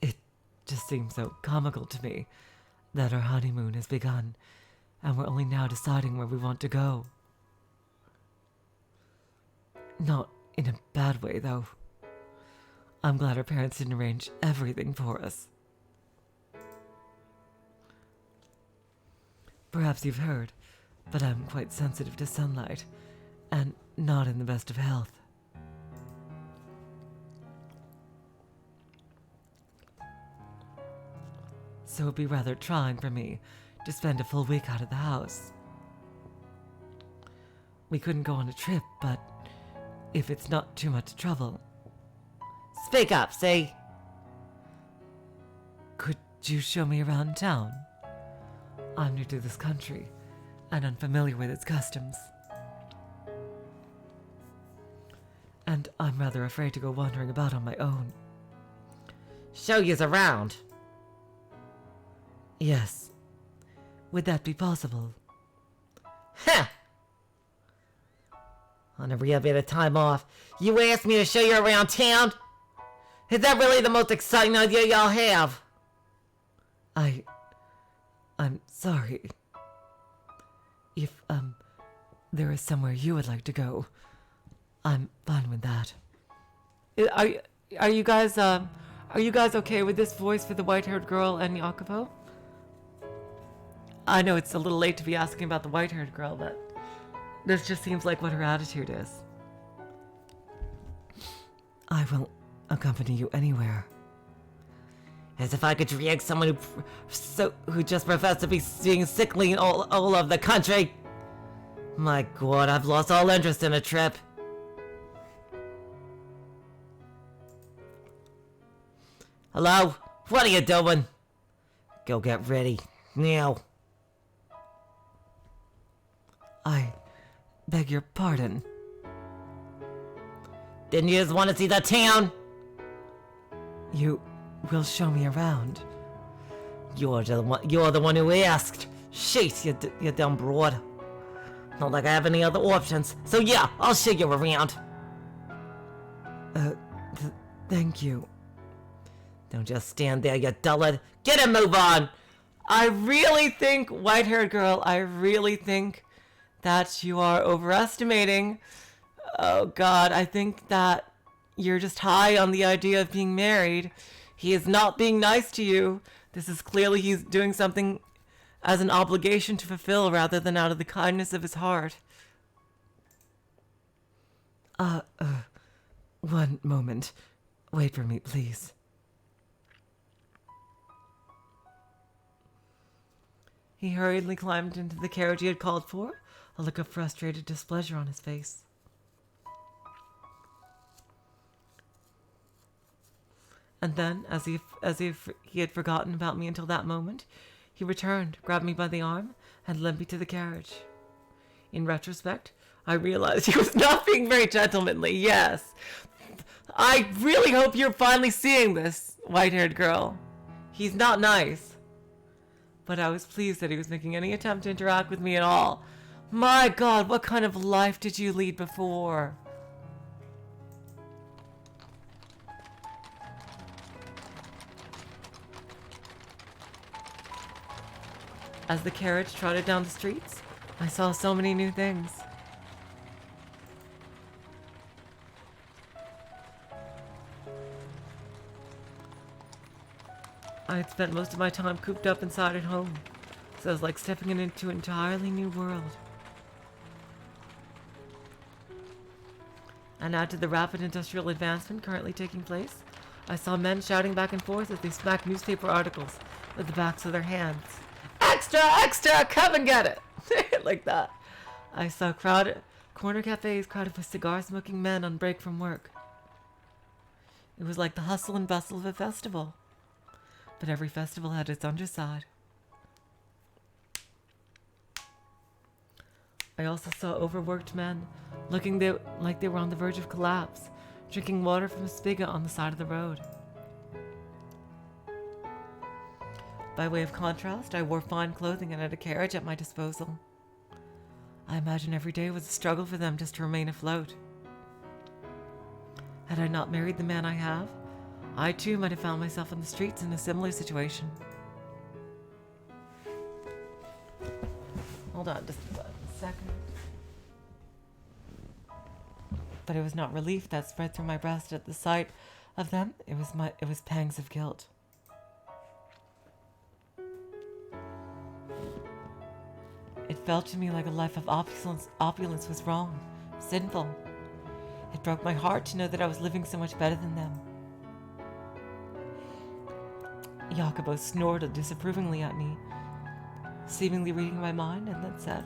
S2: It just seems so comical to me that our honeymoon has begun, and we're only now deciding where we want to go. Not in a bad way, though. I'm glad our parents didn't arrange everything for us. Perhaps you've heard, but I'm quite sensitive to sunlight, and not in the best of health. so it'd be rather trying for me to spend a full week out of the house. We couldn't go on a trip, but if it's not too much trouble.
S3: Speak up, see?
S2: Could you show me around town? I'm new to this country and unfamiliar with its customs. And I'm rather afraid to go wandering about on my own.
S3: Show yous around.
S2: Yes. Would that be possible?
S3: Huh! On a real bit of time off, you asked me to show you around town? Is that really the most exciting idea y'all have?
S2: I'm sorry. If, there is somewhere you would like to go, I'm fine with that.
S1: Are you guys okay with this voice for the white-haired girl and Yakupo? I know it's a little late to be asking about the white-haired girl, but this just seems like what her attitude is.
S2: I will accompany you anywhere.
S3: As if I could drag someone who just professed to be being sickly in all of the country. My God, I've lost all interest in a trip. Hello? What are you doing? Go get ready. Now.
S2: I beg your pardon.
S3: Didn't you just want to see the town?
S2: You will show me around.
S3: You're the one who asked. Shit, you dumb broad. Not like I have any other options. So yeah, I'll show you around.
S2: Thank you.
S3: Don't just stand there, you dullard. Get a move on.
S1: I really think, white-haired girl, I really think that you are overestimating. Oh God, I think that you're just high on the idea of being married. He is not being nice to you. This is clearly he's doing something as an obligation to fulfill rather than out of the kindness of his heart.
S2: One moment. Wait for me, please.
S1: He hurriedly climbed into the carriage he had called for, a look of frustrated displeasure on his face. And then, as if he had forgotten about me until that moment, he returned, grabbed me by the arm, and led me to the carriage. In retrospect, I realized he was not being very gentlemanly, yes. I really hope you're finally seeing this, white-haired girl. He's not nice. But I was pleased that he was making any attempt to interact with me at all. My God, what kind of life did you lead before? As the carriage trotted down the streets, I saw so many new things. I had spent most of my time cooped up inside at home, so it was like stepping into an entirely new world. And add to the rapid industrial advancement currently taking place, I saw men shouting back and forth as they smacked newspaper articles with the backs of their hands. Extra, extra, come and get it! Like that. I saw corner cafes crowded with cigar-smoking men on break from work. It was like the hustle and bustle of a festival. But every festival had its underside. I also saw overworked men, looking like they were on the verge of collapse, drinking water from a spigot on the side of the road. By way of contrast, I wore fine clothing and had a carriage at my disposal. I imagine every day was a struggle for them just to remain afloat. Had I not married the man I have, I too might have found myself on the streets in a similar situation. Hold on just a second. But it was not relief that spread through my breast at the sight of them. It was pangs of guilt. It felt to me like a life of opulence was wrong, sinful. It broke my heart to know that I was living so much better than them. Jacopo snorted disapprovingly at me, seemingly reading my mind, and then said,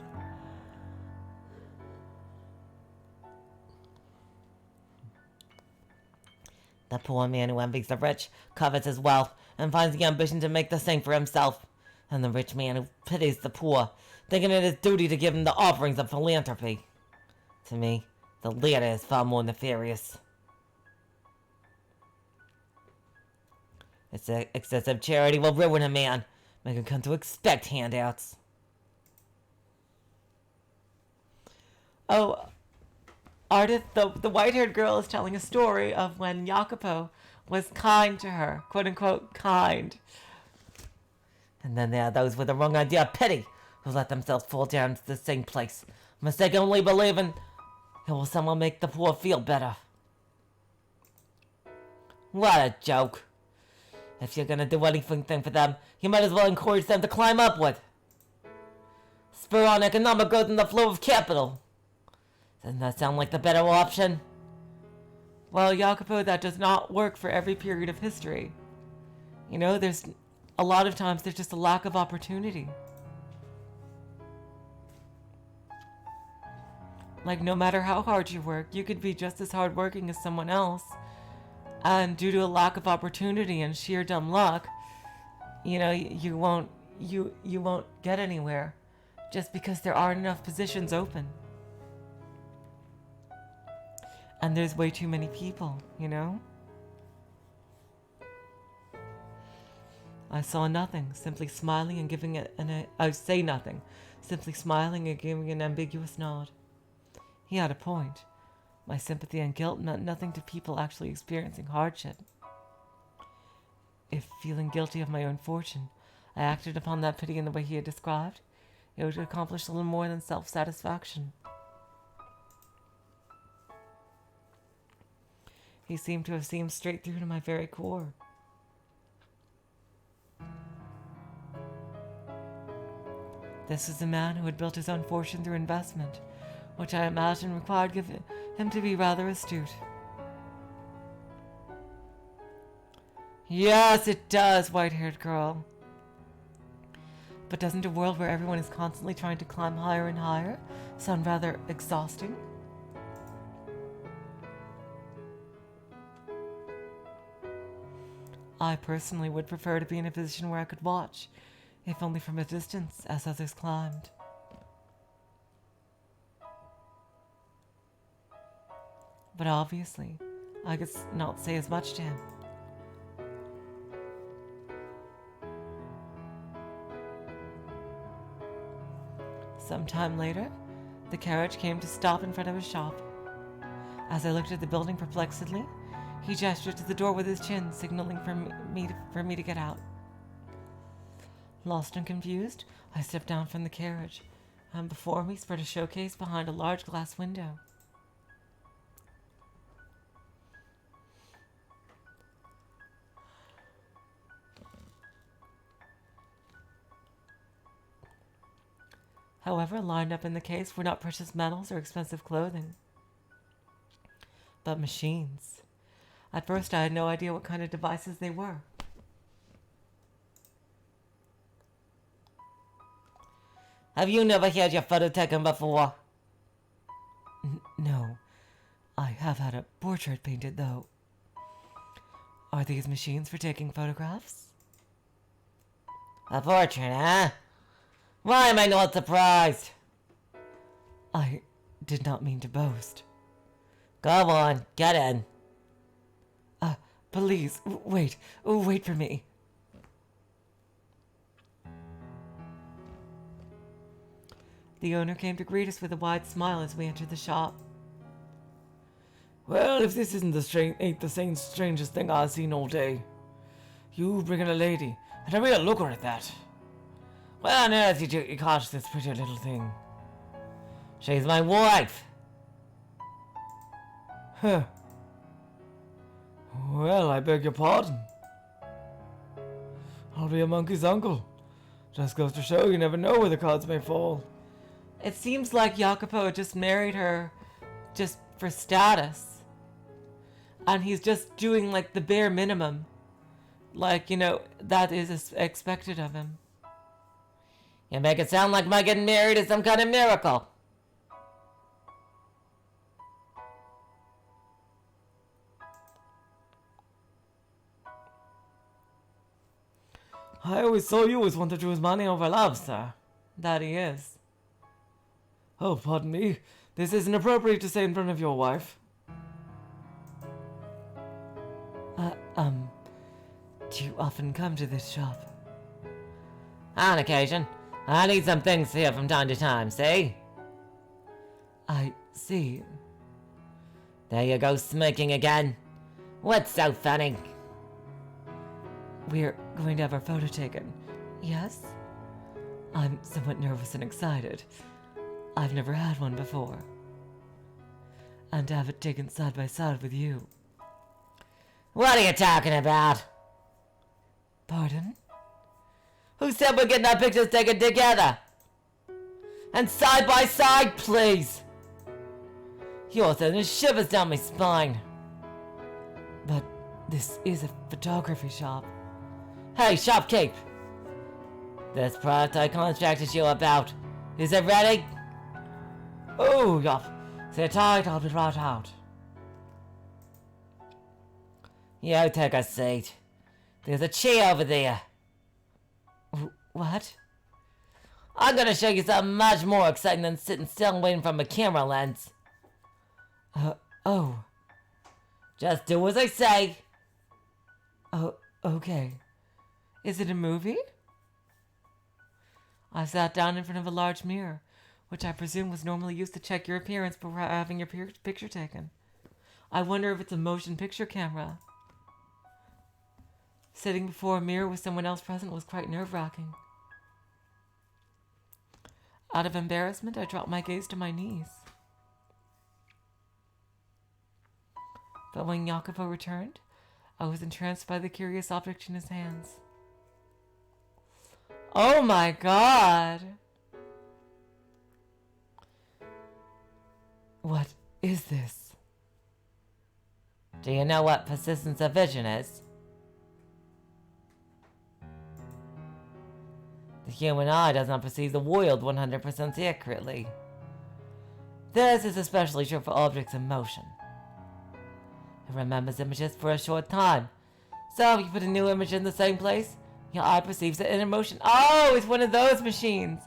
S3: The poor man who envies the rich covets his wealth and finds the ambition to make the same for himself, and the rich man who pities the poor, thinking it his duty to give them the offerings of philanthropy. To me, the latter is far more nefarious. Its excessive charity will ruin a man, make him come to expect handouts.
S1: "Oh, Ardith, the white-haired girl is telling a story of when Jacopo was kind to her, quote-unquote kind."
S3: And then there are those with the wrong idea of pity, who let themselves fall down into the same place, mistakenly believing it will somehow make the poor feel better. What a joke. If you're gonna do anything for them, you might as well encourage them to climb upward. Spur on economic growth and the flow of capital. Doesn't that sound like the better option?
S1: Well, Jacopo, that does not work for every period of history. You know, there's a lot of times there's just a lack of opportunity. Like, no matter how hard you work, you could be just as hardworking as someone else, and due to a lack of opportunity and sheer dumb luck, you know, you won't get anywhere just because there aren't enough positions open. And there's way too many people, you know? I saw nothing, simply smiling and giving it I say nothing, simply smiling and giving an ambiguous nod. He had a point. My sympathy and guilt meant nothing to people actually experiencing hardship. If feeling guilty of my own fortune, I acted upon that pity in the way he had described, it would accomplish a little more than self-satisfaction. He seemed to have seen straight through to my very core. This was a man who had built his own fortune through investment, which I imagine required him to be rather astute. Yes, it does, white-haired girl. But doesn't a world where everyone is constantly trying to climb higher and higher sound rather exhausting? I personally would prefer to be in a position where I could watch, if only from a distance, as others climbed. But obviously, I could not say as much to him. Some time later, the carriage came to stop in front of his shop. As I looked at the building perplexedly, he gestured to the door with his chin, signaling for me to get out. Lost and confused, I stepped down from the carriage, and before me spread a showcase behind a large glass window. However, lined up in the case were not precious metals or expensive clothing, but machines. At first, I had no idea what kind of devices they were.
S3: Have you never had your photo taken before?
S1: No. I have had a portrait painted, though. Are these machines for taking photographs?
S3: A portrait, huh? Why am I not surprised?
S1: I did not mean to boast.
S3: Go on, get in.
S1: Please, wait for me. The owner came to greet us with a wide smile as we entered the shop.
S2: Well, if this ain't the same strangest thing I've seen all day. You bringing a lady, and a real looker at that. Where on earth did you catch this pretty little thing?
S3: She's my wife.
S2: Huh. Well, I beg your pardon. I'll be a monkey's uncle. Just goes to show you never know where the cards may fall.
S1: It seems like Jacopo just married her just for status. And he's just doing like the bare minimum. like, you know, that is expected of him.
S3: You make it sound like my getting married is some kind of miracle.
S1: I always saw you as one to choose money over love, sir. That he is. Oh, pardon me. This isn't appropriate to say in front of your wife.
S2: Do you often come to this shop?
S3: On occasion. I need some things here from time to time, see?
S2: I see.
S3: There you go, smirking again. What's so funny?
S2: We're going to have our photo taken. Yes? I'm somewhat nervous and excited. I've never had one before. And to have it taken side by side with you.
S3: What are you talking about?
S2: Pardon?
S3: Who said we're getting our pictures taken together? And side by side, please. You're sending shivers down my spine.
S2: But this is a photography shop.
S3: Hey, shopkeep. This product I contacted you about. Is it ready? Oh, yup. Sit tight, I'll be right out. You take a seat. There's a chair over there.
S2: What?
S3: I'm gonna show you something much more exciting than sitting still and waiting for a camera lens.
S2: Oh.
S3: Just do as I say.
S2: Oh, okay. Is it a movie? I sat down in front of a large mirror, which I presume was normally used to check your appearance before having your picture taken. I wonder if it's a motion picture camera. Sitting before a mirror with someone else present was quite nerve-wracking. Out of embarrassment, I dropped my gaze to my knees. But when Jacopo returned, I was entranced by the curious object in his hands. Oh my god! What is this?
S3: Do you know what persistence of vision is? The human eye does not perceive the world 100% accurately. This is especially true for objects in motion. It remembers images for a short time. So if you put a new image in the same place, your eye perceives it in motion.
S1: Oh, it's one of those machines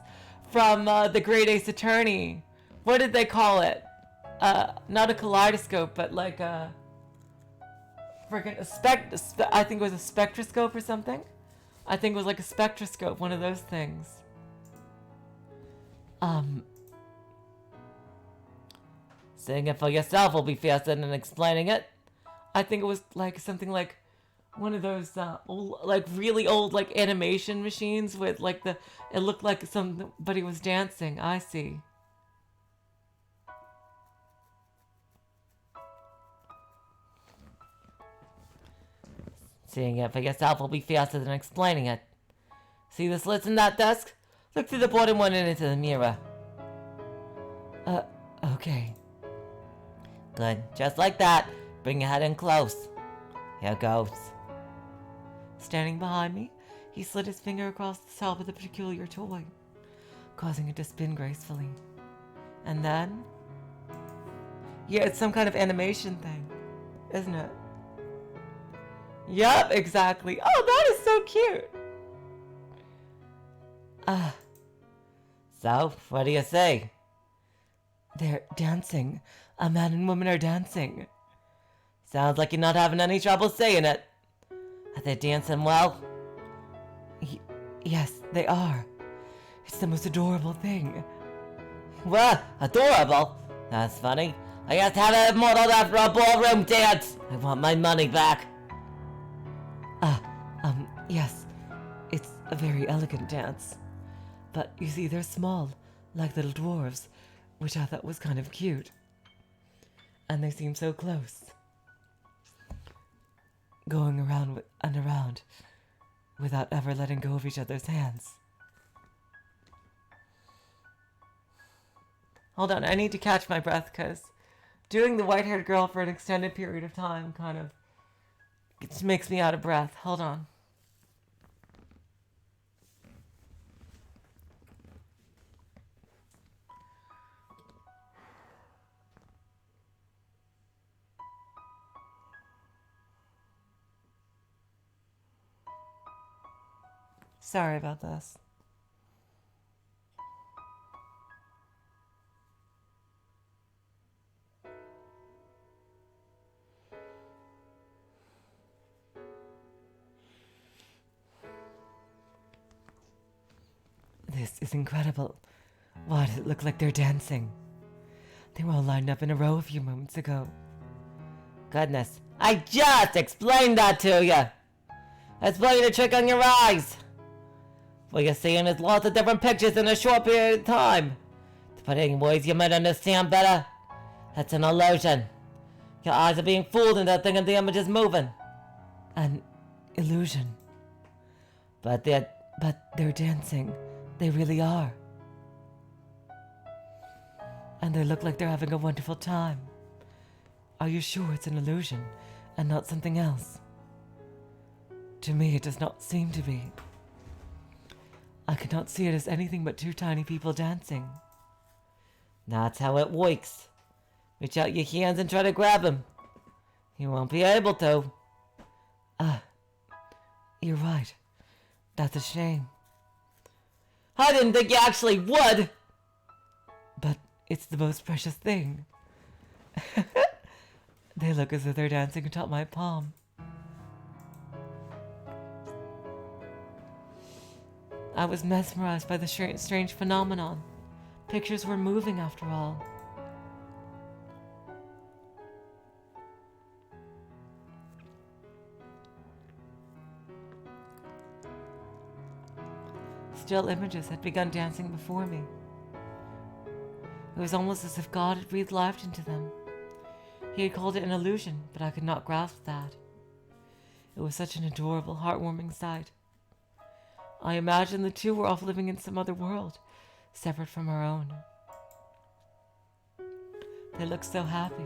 S1: from the Great Ace Attorney. What did they call it? Not a kaleidoscope, but like a freaking I think it was a spectroscope or something. I think it was like a spectroscope, one of those things.
S3: Seeing it for yourself will be faster than explaining it.
S1: I think it was like something like one of those old, like really old like animation machines with like it looked like somebody was dancing. I see.
S3: Seeing it for yourself will be faster than explaining it. See the slits in that desk? Look through the bottom one and into the mirror.
S2: Okay.
S3: Good. Just like that. Bring your head in close. Here goes.
S2: Standing behind me, he slid his finger across the top of the peculiar toy, causing it to spin gracefully. And then...
S1: Yeah, it's some kind of animation thing, isn't it? Yep, exactly. Oh, that is so cute.
S3: So, what do you say?
S2: They're dancing. A man and woman are dancing.
S3: Sounds like you're not having any trouble saying it. Are they dancing well?
S2: Yes, they are. It's the most adorable thing.
S3: What? Adorable? That's funny. I just had it modeled after a ballroom dance. I want my money back.
S2: Yes. It's a very elegant dance. But you see, they're small, like little dwarves, which I thought was kind of cute. And they seem so close. Going around and around, without ever letting go of each other's hands.
S1: Hold on, I need to catch my breath because doing the white-haired girl for an extended period of time kind of it makes me out of breath. Hold on. Sorry about this.
S2: This is incredible. Why does it look like they're dancing? They were all lined up in a row a few moments ago.
S3: Goodness, I just explained that to you! That's playing a trick on your eyes! What you're seeing is lots of different pictures in a short period of time. To put it in ways you might understand better, that's an illusion. Your eyes are being fooled into thinking the image is moving.
S2: An illusion.
S3: But they're...
S2: But they're dancing. They really are. And they look like they're having a wonderful time. Are you sure it's an illusion and not something else? To me, it does not seem to be. I cannot see it as anything but two tiny people dancing.
S3: That's how it works. Reach out your hands and try to grab him. You won't be able to.
S2: You're right. That's a shame.
S3: I didn't think you actually would!
S2: But it's the most precious thing. They look as though they're dancing atop my palm. I was mesmerized by the strange phenomenon. Pictures were moving after all. Still images had begun dancing before me. It was almost as if God had breathed life into them. He had called it an illusion, but I could not grasp that. It was such an adorable, heartwarming sight. I imagined the two were off living in some other world, separate from our own. They looked so happy.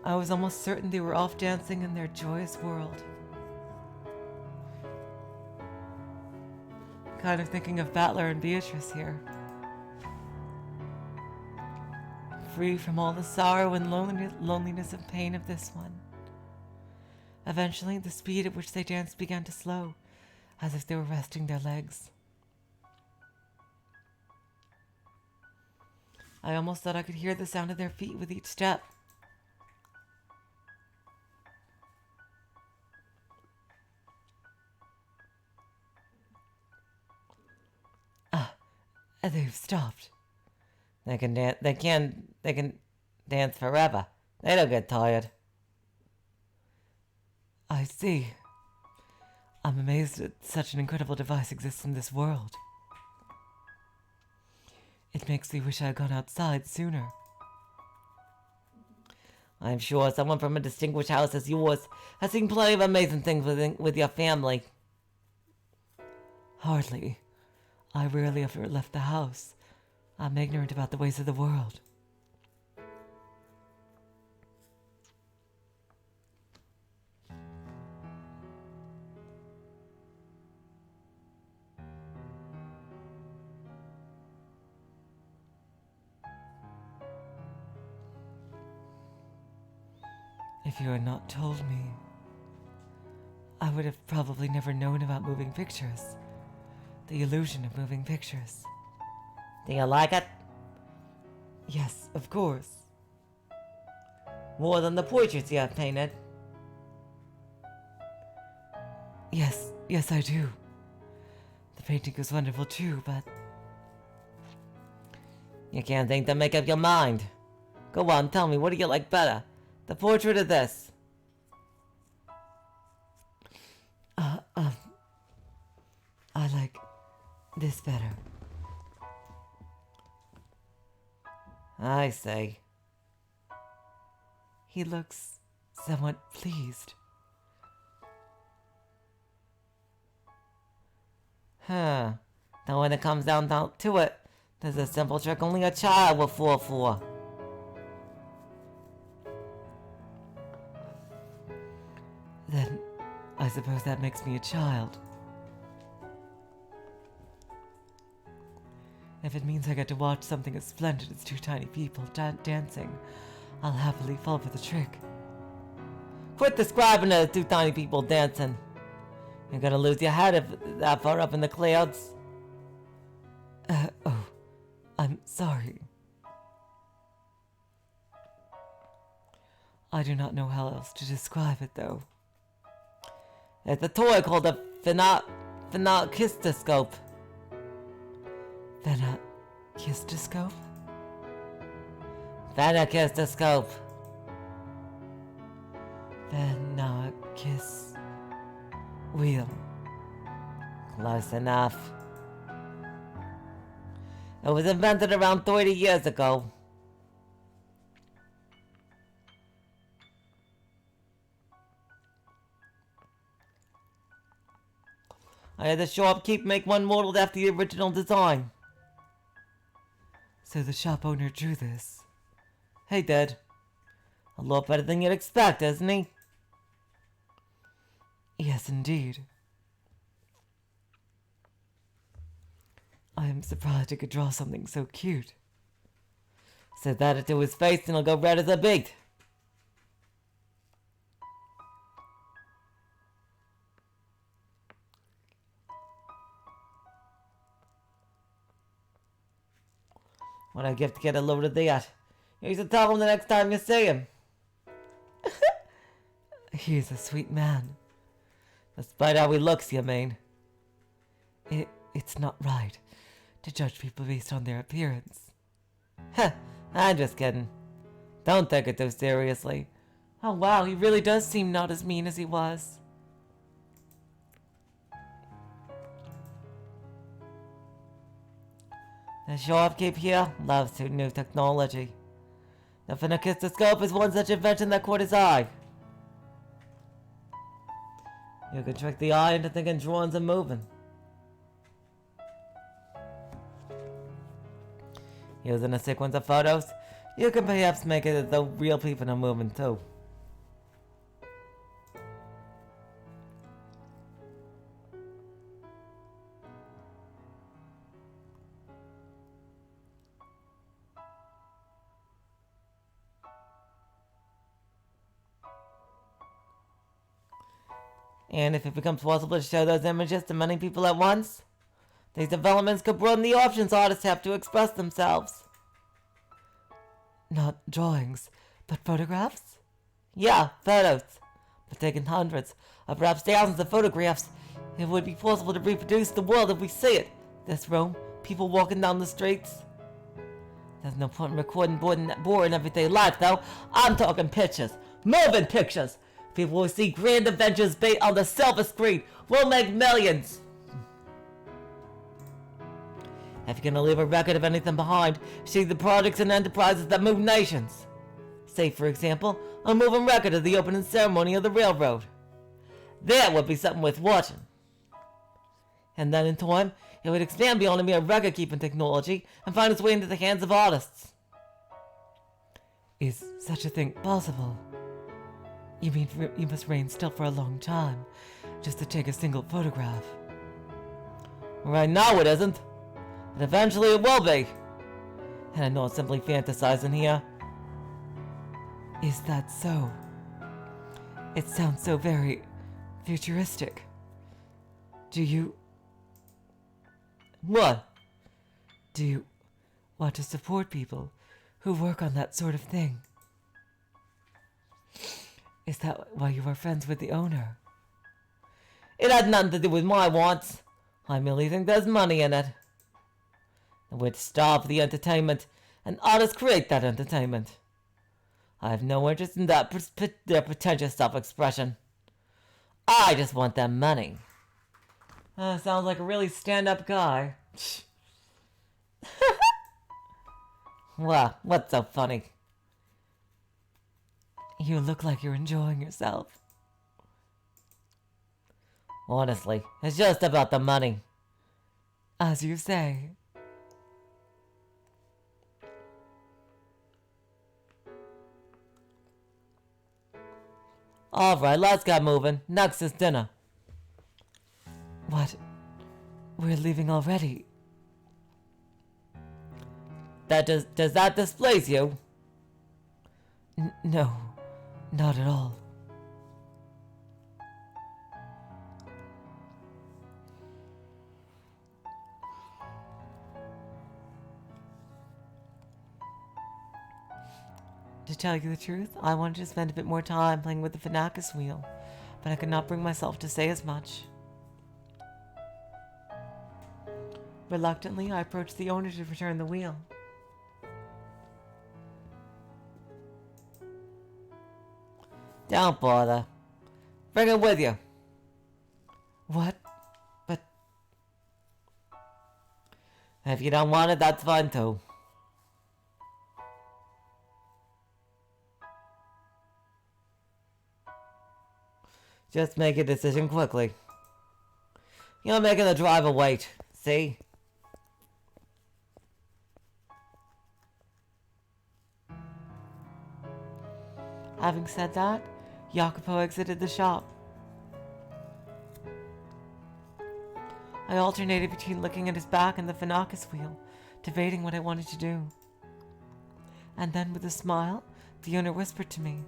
S2: I was almost certain they were off dancing in their joyous world. Kind of thinking of Battler and Beatrice here. Free from all the sorrow and loneliness and pain of this one. Eventually, the speed at which they danced began to slow, as if they were resting their legs. I almost thought I could hear the sound of their feet with each step. They've stopped.
S3: They can dance forever. They don't get tired.
S2: I see. I'm amazed that such an incredible device exists in this world. It makes me wish I had gone outside sooner.
S3: I'm sure someone from a distinguished house as yours has seen plenty of amazing things with your family.
S2: Hardly. I rarely ever left the house. I'm ignorant about the ways of the world. If you had not told me, I would have probably never known about moving pictures. The illusion of moving pictures.
S3: Do you like it?
S2: Yes, of course.
S3: More than the portraits you have painted.
S2: Yes, I do. The painting was wonderful too, but...
S3: You can't think to make up your mind. Go on, tell me, what do you like better? The portrait or this?
S2: I like this better.
S3: I see.
S2: He looks somewhat pleased.
S3: Huh. Now when it comes down to it, there's a simple trick only a child will fall for.
S2: Then I suppose that makes me a child. If it means I get to watch something as splendid as two tiny people dancing, I'll happily fall for the trick.
S3: Quit describing it as two tiny people dancing. You're gonna lose your head if that far up in the clouds.
S2: Oh, I'm sorry. I do not know how else to describe it, though.
S3: It's a toy called a phenakistoscope.
S2: Phenakistoscope?
S3: Phenakistoscope.
S2: Phenakis... wheel.
S3: Close enough. It was invented around 30 years ago. I had the shopkeep make one modeled after the original design.
S2: So the shop owner drew this.
S3: He did. A lot better than you'd expect, isn't he?
S2: Yes, indeed. I am surprised he could draw something so cute.
S3: Said that to his face and he'll go red as a beet. What I give to get a load of that. You should tell him the next time you see him.
S2: He is a sweet man.
S3: Despite how he looks, you mean?
S2: It's not right to judge people based on their appearance.
S3: Heh, I'm just kidding. Don't take it too seriously.
S2: Oh wow, he really does seem not as mean as he was.
S3: The shopkeep here loves new technology. The phenakistoscope is one such invention that caught his eye. You can trick the eye into thinking drawings are moving. Using a sequence of photos, you can perhaps make it as though real people are moving too. And if it becomes possible to show those images to many people at once, these developments could broaden the options artists have to express themselves.
S2: Not drawings, but photographs?
S3: Yeah, photos. But taking hundreds, or perhaps thousands of photographs, it would be possible to reproduce the world if we see it. This room, people walking down the streets. There's no point in recording boring everyday life, though. I'm talking pictures. Moving pictures. People will see grand adventures based on the silver screen. We'll make millions. If you're gonna leave a record of anything behind, see the projects and enterprises that move nations. Say, for example, a moving record of the opening ceremony of the railroad. That would be something worth watching. And then in time, it would expand beyond a mere record-keeping technology and find its way into the hands of artists.
S2: Is such a thing possible? You mean you must reign still for a long time, just to take a single photograph?
S3: Right now it isn't, but eventually it will be. And I know I'm simply fantasizing here.
S2: Is that so? It sounds so very futuristic. Do you...
S3: What?
S2: Do you want to support people who work on that sort of thing? Is that why you are friends with the owner?
S3: It had nothing to do with my wants. I merely think there's money in it. And we'd starve for the entertainment, and artists create that entertainment. I have no interest in their pretentious self-expression. I just want their money.
S2: Sounds like a really stand-up guy.
S3: Well, what's so funny?
S2: You look like you're enjoying yourself.
S3: Honestly, it's just about the money.
S2: As you say.
S3: Alright, let's get moving. Next is dinner.
S2: What? We're leaving already.
S3: Does that displease you?
S2: No, not at all.
S1: To tell you the truth, I wanted to spend a bit more time playing with the Finacus wheel, but I could not bring myself to say as much. Reluctantly, I approached the owner to return the wheel.
S3: Don't bother. Bring it with you.
S1: What? But
S3: If you don't want it, that's fine too. Just make a decision quickly. You're making the driver wait, see?
S1: having said that, Jacopo exited the shop. I alternated between looking at his back and the Finacus wheel, debating what I wanted to do. And then, with a smile, the owner whispered to me,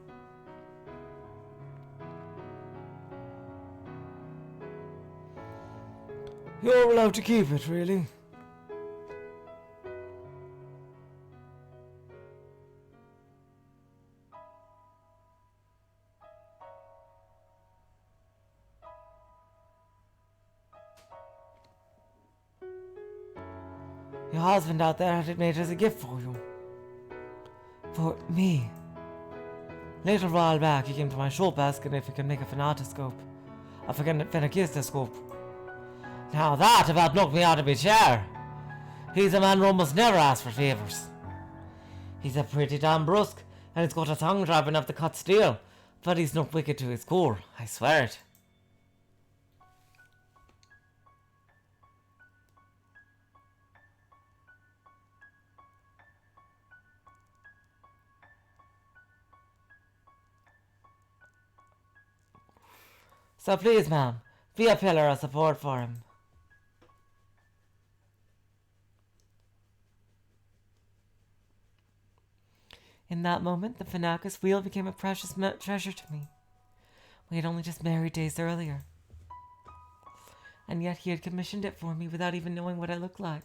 S2: You're allowed to keep it, really.
S1: Your husband out there had it made as a gift for you. For me. Little while back, he came to my shop asking if he could make a phanatoscope. A phanakistoscope.
S3: Now that about knocked me out of my chair. He's a man who almost never asks for favours. He's a pretty damn brusque, and he's got a tongue sharp enough to cut steel, but he's not wicked to his core, I swear it. So please, ma'am, be a pillar of support for him.
S1: In that moment, the Finacus wheel became a precious treasure to me. We had only just married days earlier. And yet he had commissioned it for me without even knowing what I looked like.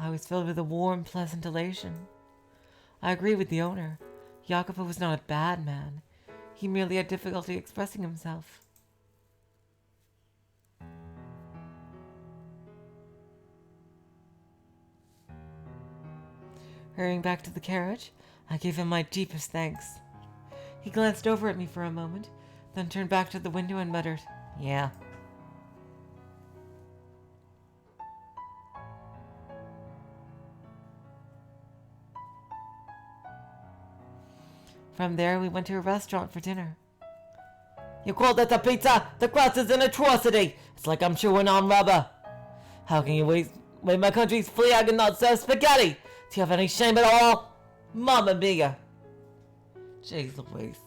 S1: I was filled with a warm, pleasant elation. I agree with the owner. Jacopo was not a bad man. He merely had difficulty expressing himself. Hurrying back to the carriage, I gave him my deepest thanks. He glanced over at me for a moment, then turned back to the window and muttered,
S3: Yeah.
S1: From there, we went to a restaurant for dinner.
S3: You call that a pizza? The crust is an atrocity. It's like I'm chewing on rubber. How can you waste my country's flag and not serve spaghetti? Do you have any shame at all? Mamma mia. Jeez Louise.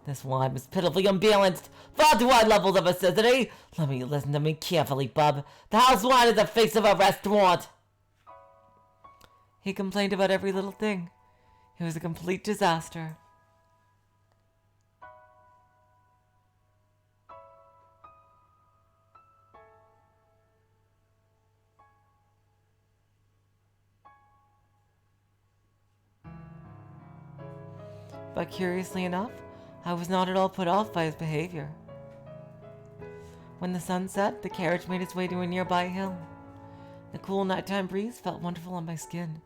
S3: This wine is pitifully unbalanced. Far too high levels of acidity. Let me listen to me carefully, bub. The house wine is the face of a restaurant.
S1: He complained about every little thing. It was a complete disaster. But curiously enough, I was not at all put off by his behavior. When the sun set, the carriage made its way to a nearby hill. The cool nighttime breeze felt wonderful on my skin,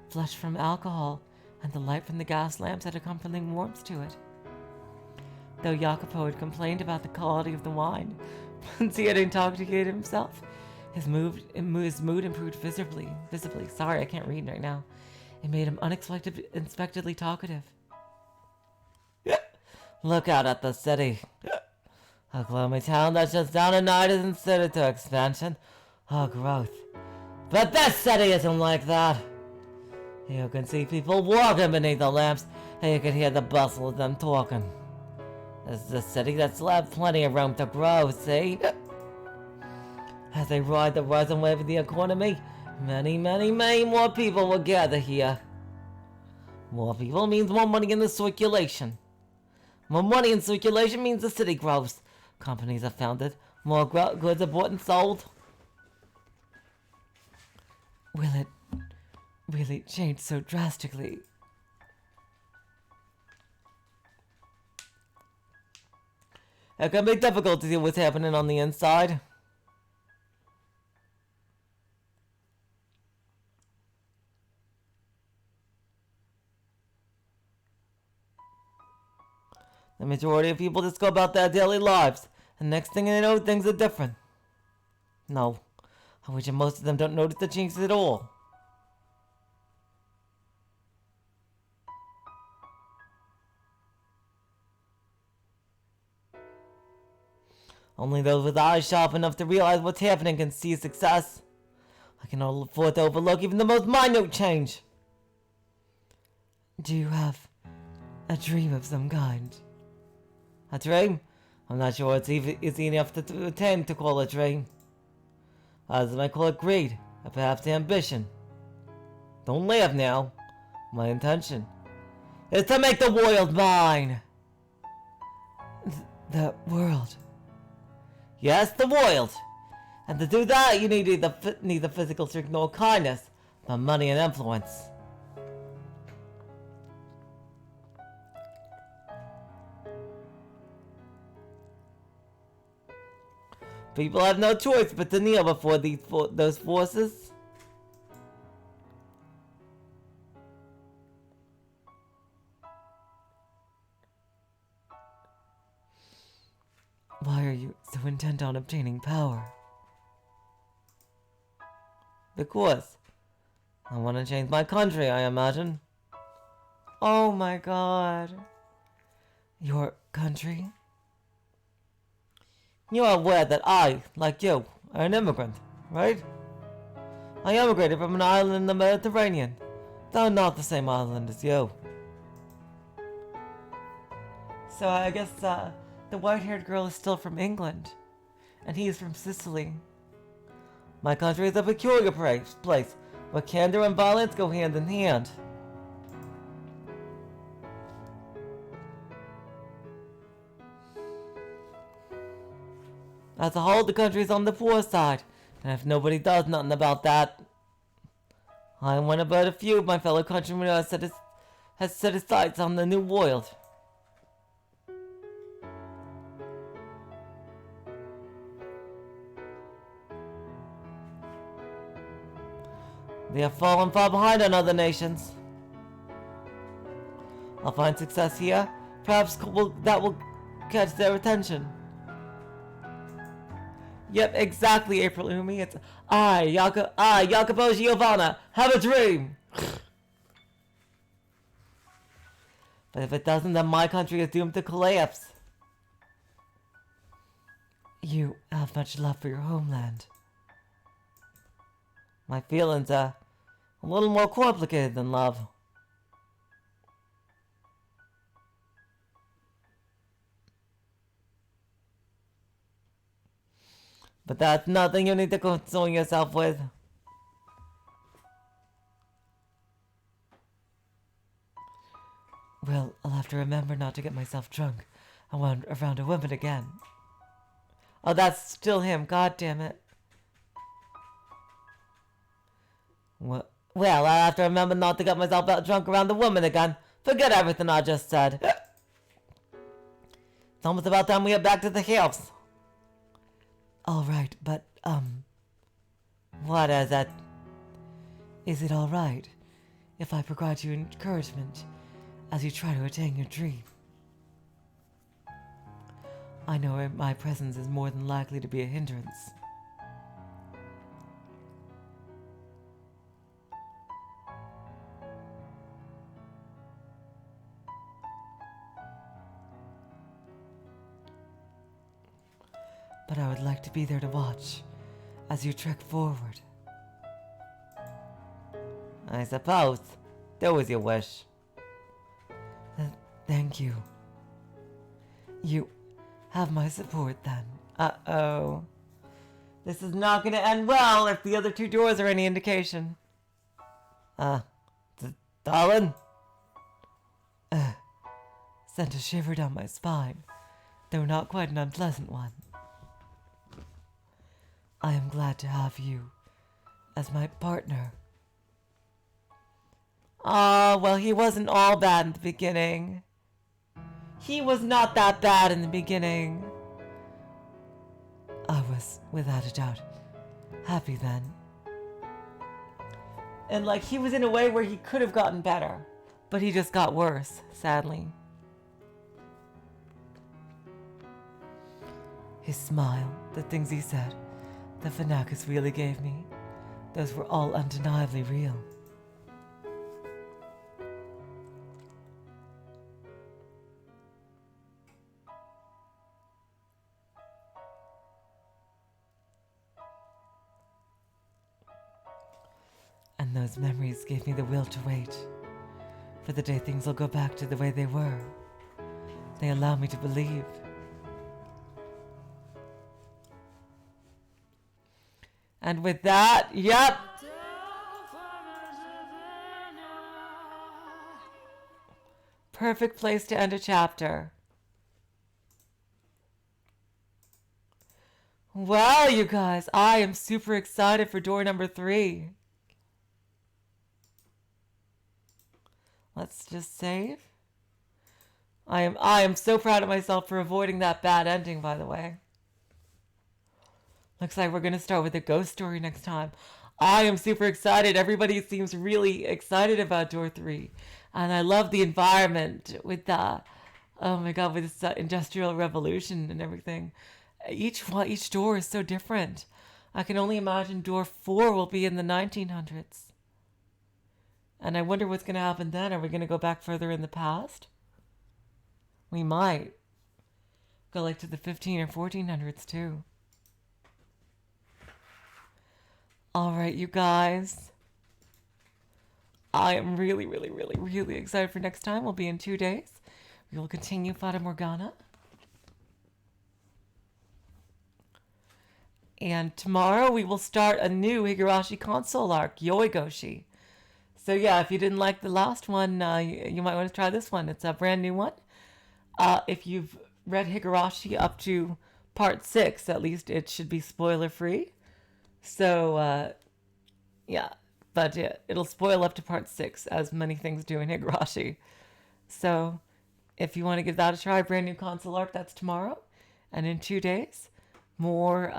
S1: flushed from alcohol, and the light from the gas lamps had a comforting warmth to it. Though Jacopo had complained about the quality of the wine, once he had intoxicated himself, his mood improved visibly. Sorry, I can't read right now. It made him unexpectedly talkative.
S3: Look out at the city. A gloomy town that shuts down at night is considered to expansion or growth. But this city isn't like that. You can see people walking beneath the lamps, and you can hear the bustle of them talking. This is a city that's left plenty of room to grow, see? As they ride the rising wave of the economy, many more people will gather here. More people means more money in the circulation. More money in circulation means the city grows. Companies are founded, More goods are bought and sold.
S2: Will it really change so drastically?
S3: It can be difficult to see what's happening on the inside. The majority of people just go about their daily lives, and next thing they know, things are different. No, I wish most of them don't notice the changes at all. Only those with eyes sharp enough to realize what's happening can see success. I can afford to overlook even the most minute change.
S2: Do you have a dream of some kind?
S3: A dream? I'm not sure it's easy enough to attain to call a dream. As I call it greed, or perhaps ambition. Don't laugh now. My intention is to make the world mine.
S2: The world?
S3: Yes, the world. And to do that, you need neither physical strength nor kindness, but money and influence. People have no choice but to kneel before those forces.
S2: Why are you so intent on obtaining power?
S3: Because I want to change my country, I imagine.
S2: Oh my god. Your country?
S3: You are aware that I, like you, are an immigrant, right? I immigrated from an island in the Mediterranean, though not the same island as you.
S2: So I guess the white-haired girl is still from England, and he is from Sicily.
S3: My country is a peculiar place where candor and violence go hand in hand. As a whole, the country is on the poor side, and if nobody does nothing about that, I am one of but a few of my fellow countrymen who has set his sights on the new world. They have fallen far behind on other nations. I'll find success here. Perhaps that will catch their attention. Yep, exactly, April Umi. It's Jacopo Giovanna, have a dream! But if it doesn't, then my country is doomed to collapse.
S2: You have much love for your homeland.
S3: My feelings are a little more complicated than love. But that's nothing you need to concern yourself with.
S2: Well, I'll have to remember not to get myself drunk around a woman again.
S3: Oh, that's still him. God damn it. Well, I'll have to remember not to get myself drunk around a woman again. Forget everything I just said. It's almost about time we get back to the house.
S2: All right, but,
S3: What is it?
S2: is it all right if I provide you encouragement as you try to attain your dream? I know my presence is more than likely to be a hindrance. But I would like to be there to watch as you trek forward.
S3: I suppose. Do as you wish.
S2: Thank you. You have my support then.
S3: Uh-oh. This is not going to end well if the other two doors are any indication. Darling?
S2: Sent a shiver down my spine, though not quite an unpleasant one. I am glad to have you as my partner.
S1: Ah, well, he wasn't all bad in the beginning. He was not that bad in the beginning.
S2: I was, without a doubt, happy then.
S1: And like he was in a way where he could have gotten better, but he just got worse, sadly.
S2: His smile, the things he said, the Fanacus really gave me, those were all undeniably real. And those memories gave me the will to wait for the day things will go back to the way they were. They allow me to believe.
S1: And with that, yep. Perfect place to end a chapter. Well, you guys, I am super excited for door number 3. Let's just save. I am so proud of myself for avoiding that bad ending, by the way. Looks like we're going to start with a ghost story next time. I am super excited. Everybody seems really excited about door 3. And I love the environment with the, oh my god, with this industrial revolution and everything. Each door is so different. I can only imagine door 4 will be in the 1900s. And I wonder what's going to happen then. Are we going to go back further in the past? We might. Go like to the 15 or 1400s too. All right, you guys. I am really, really, really, really excited for next time. We'll be in 2 days. We will continue Fata Morgana. And tomorrow we will start a new Higurashi console arc, Yoigoshi. So yeah, if you didn't like the last one, you might want to try this one. It's a brand new one. If you've read Higurashi up to part 6, at least it should be spoiler free. So yeah, but it'll spoil up to part 6, as many things do in Higurashi. So if you want to give that a try, brand new console arc, that's tomorrow. And in 2 days, more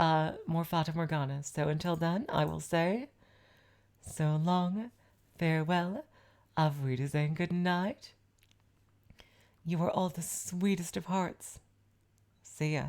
S1: Fata Morgana. So until then, I will say, so long, farewell, auf Wiedersehen, good night. You are all the sweetest of hearts. See ya.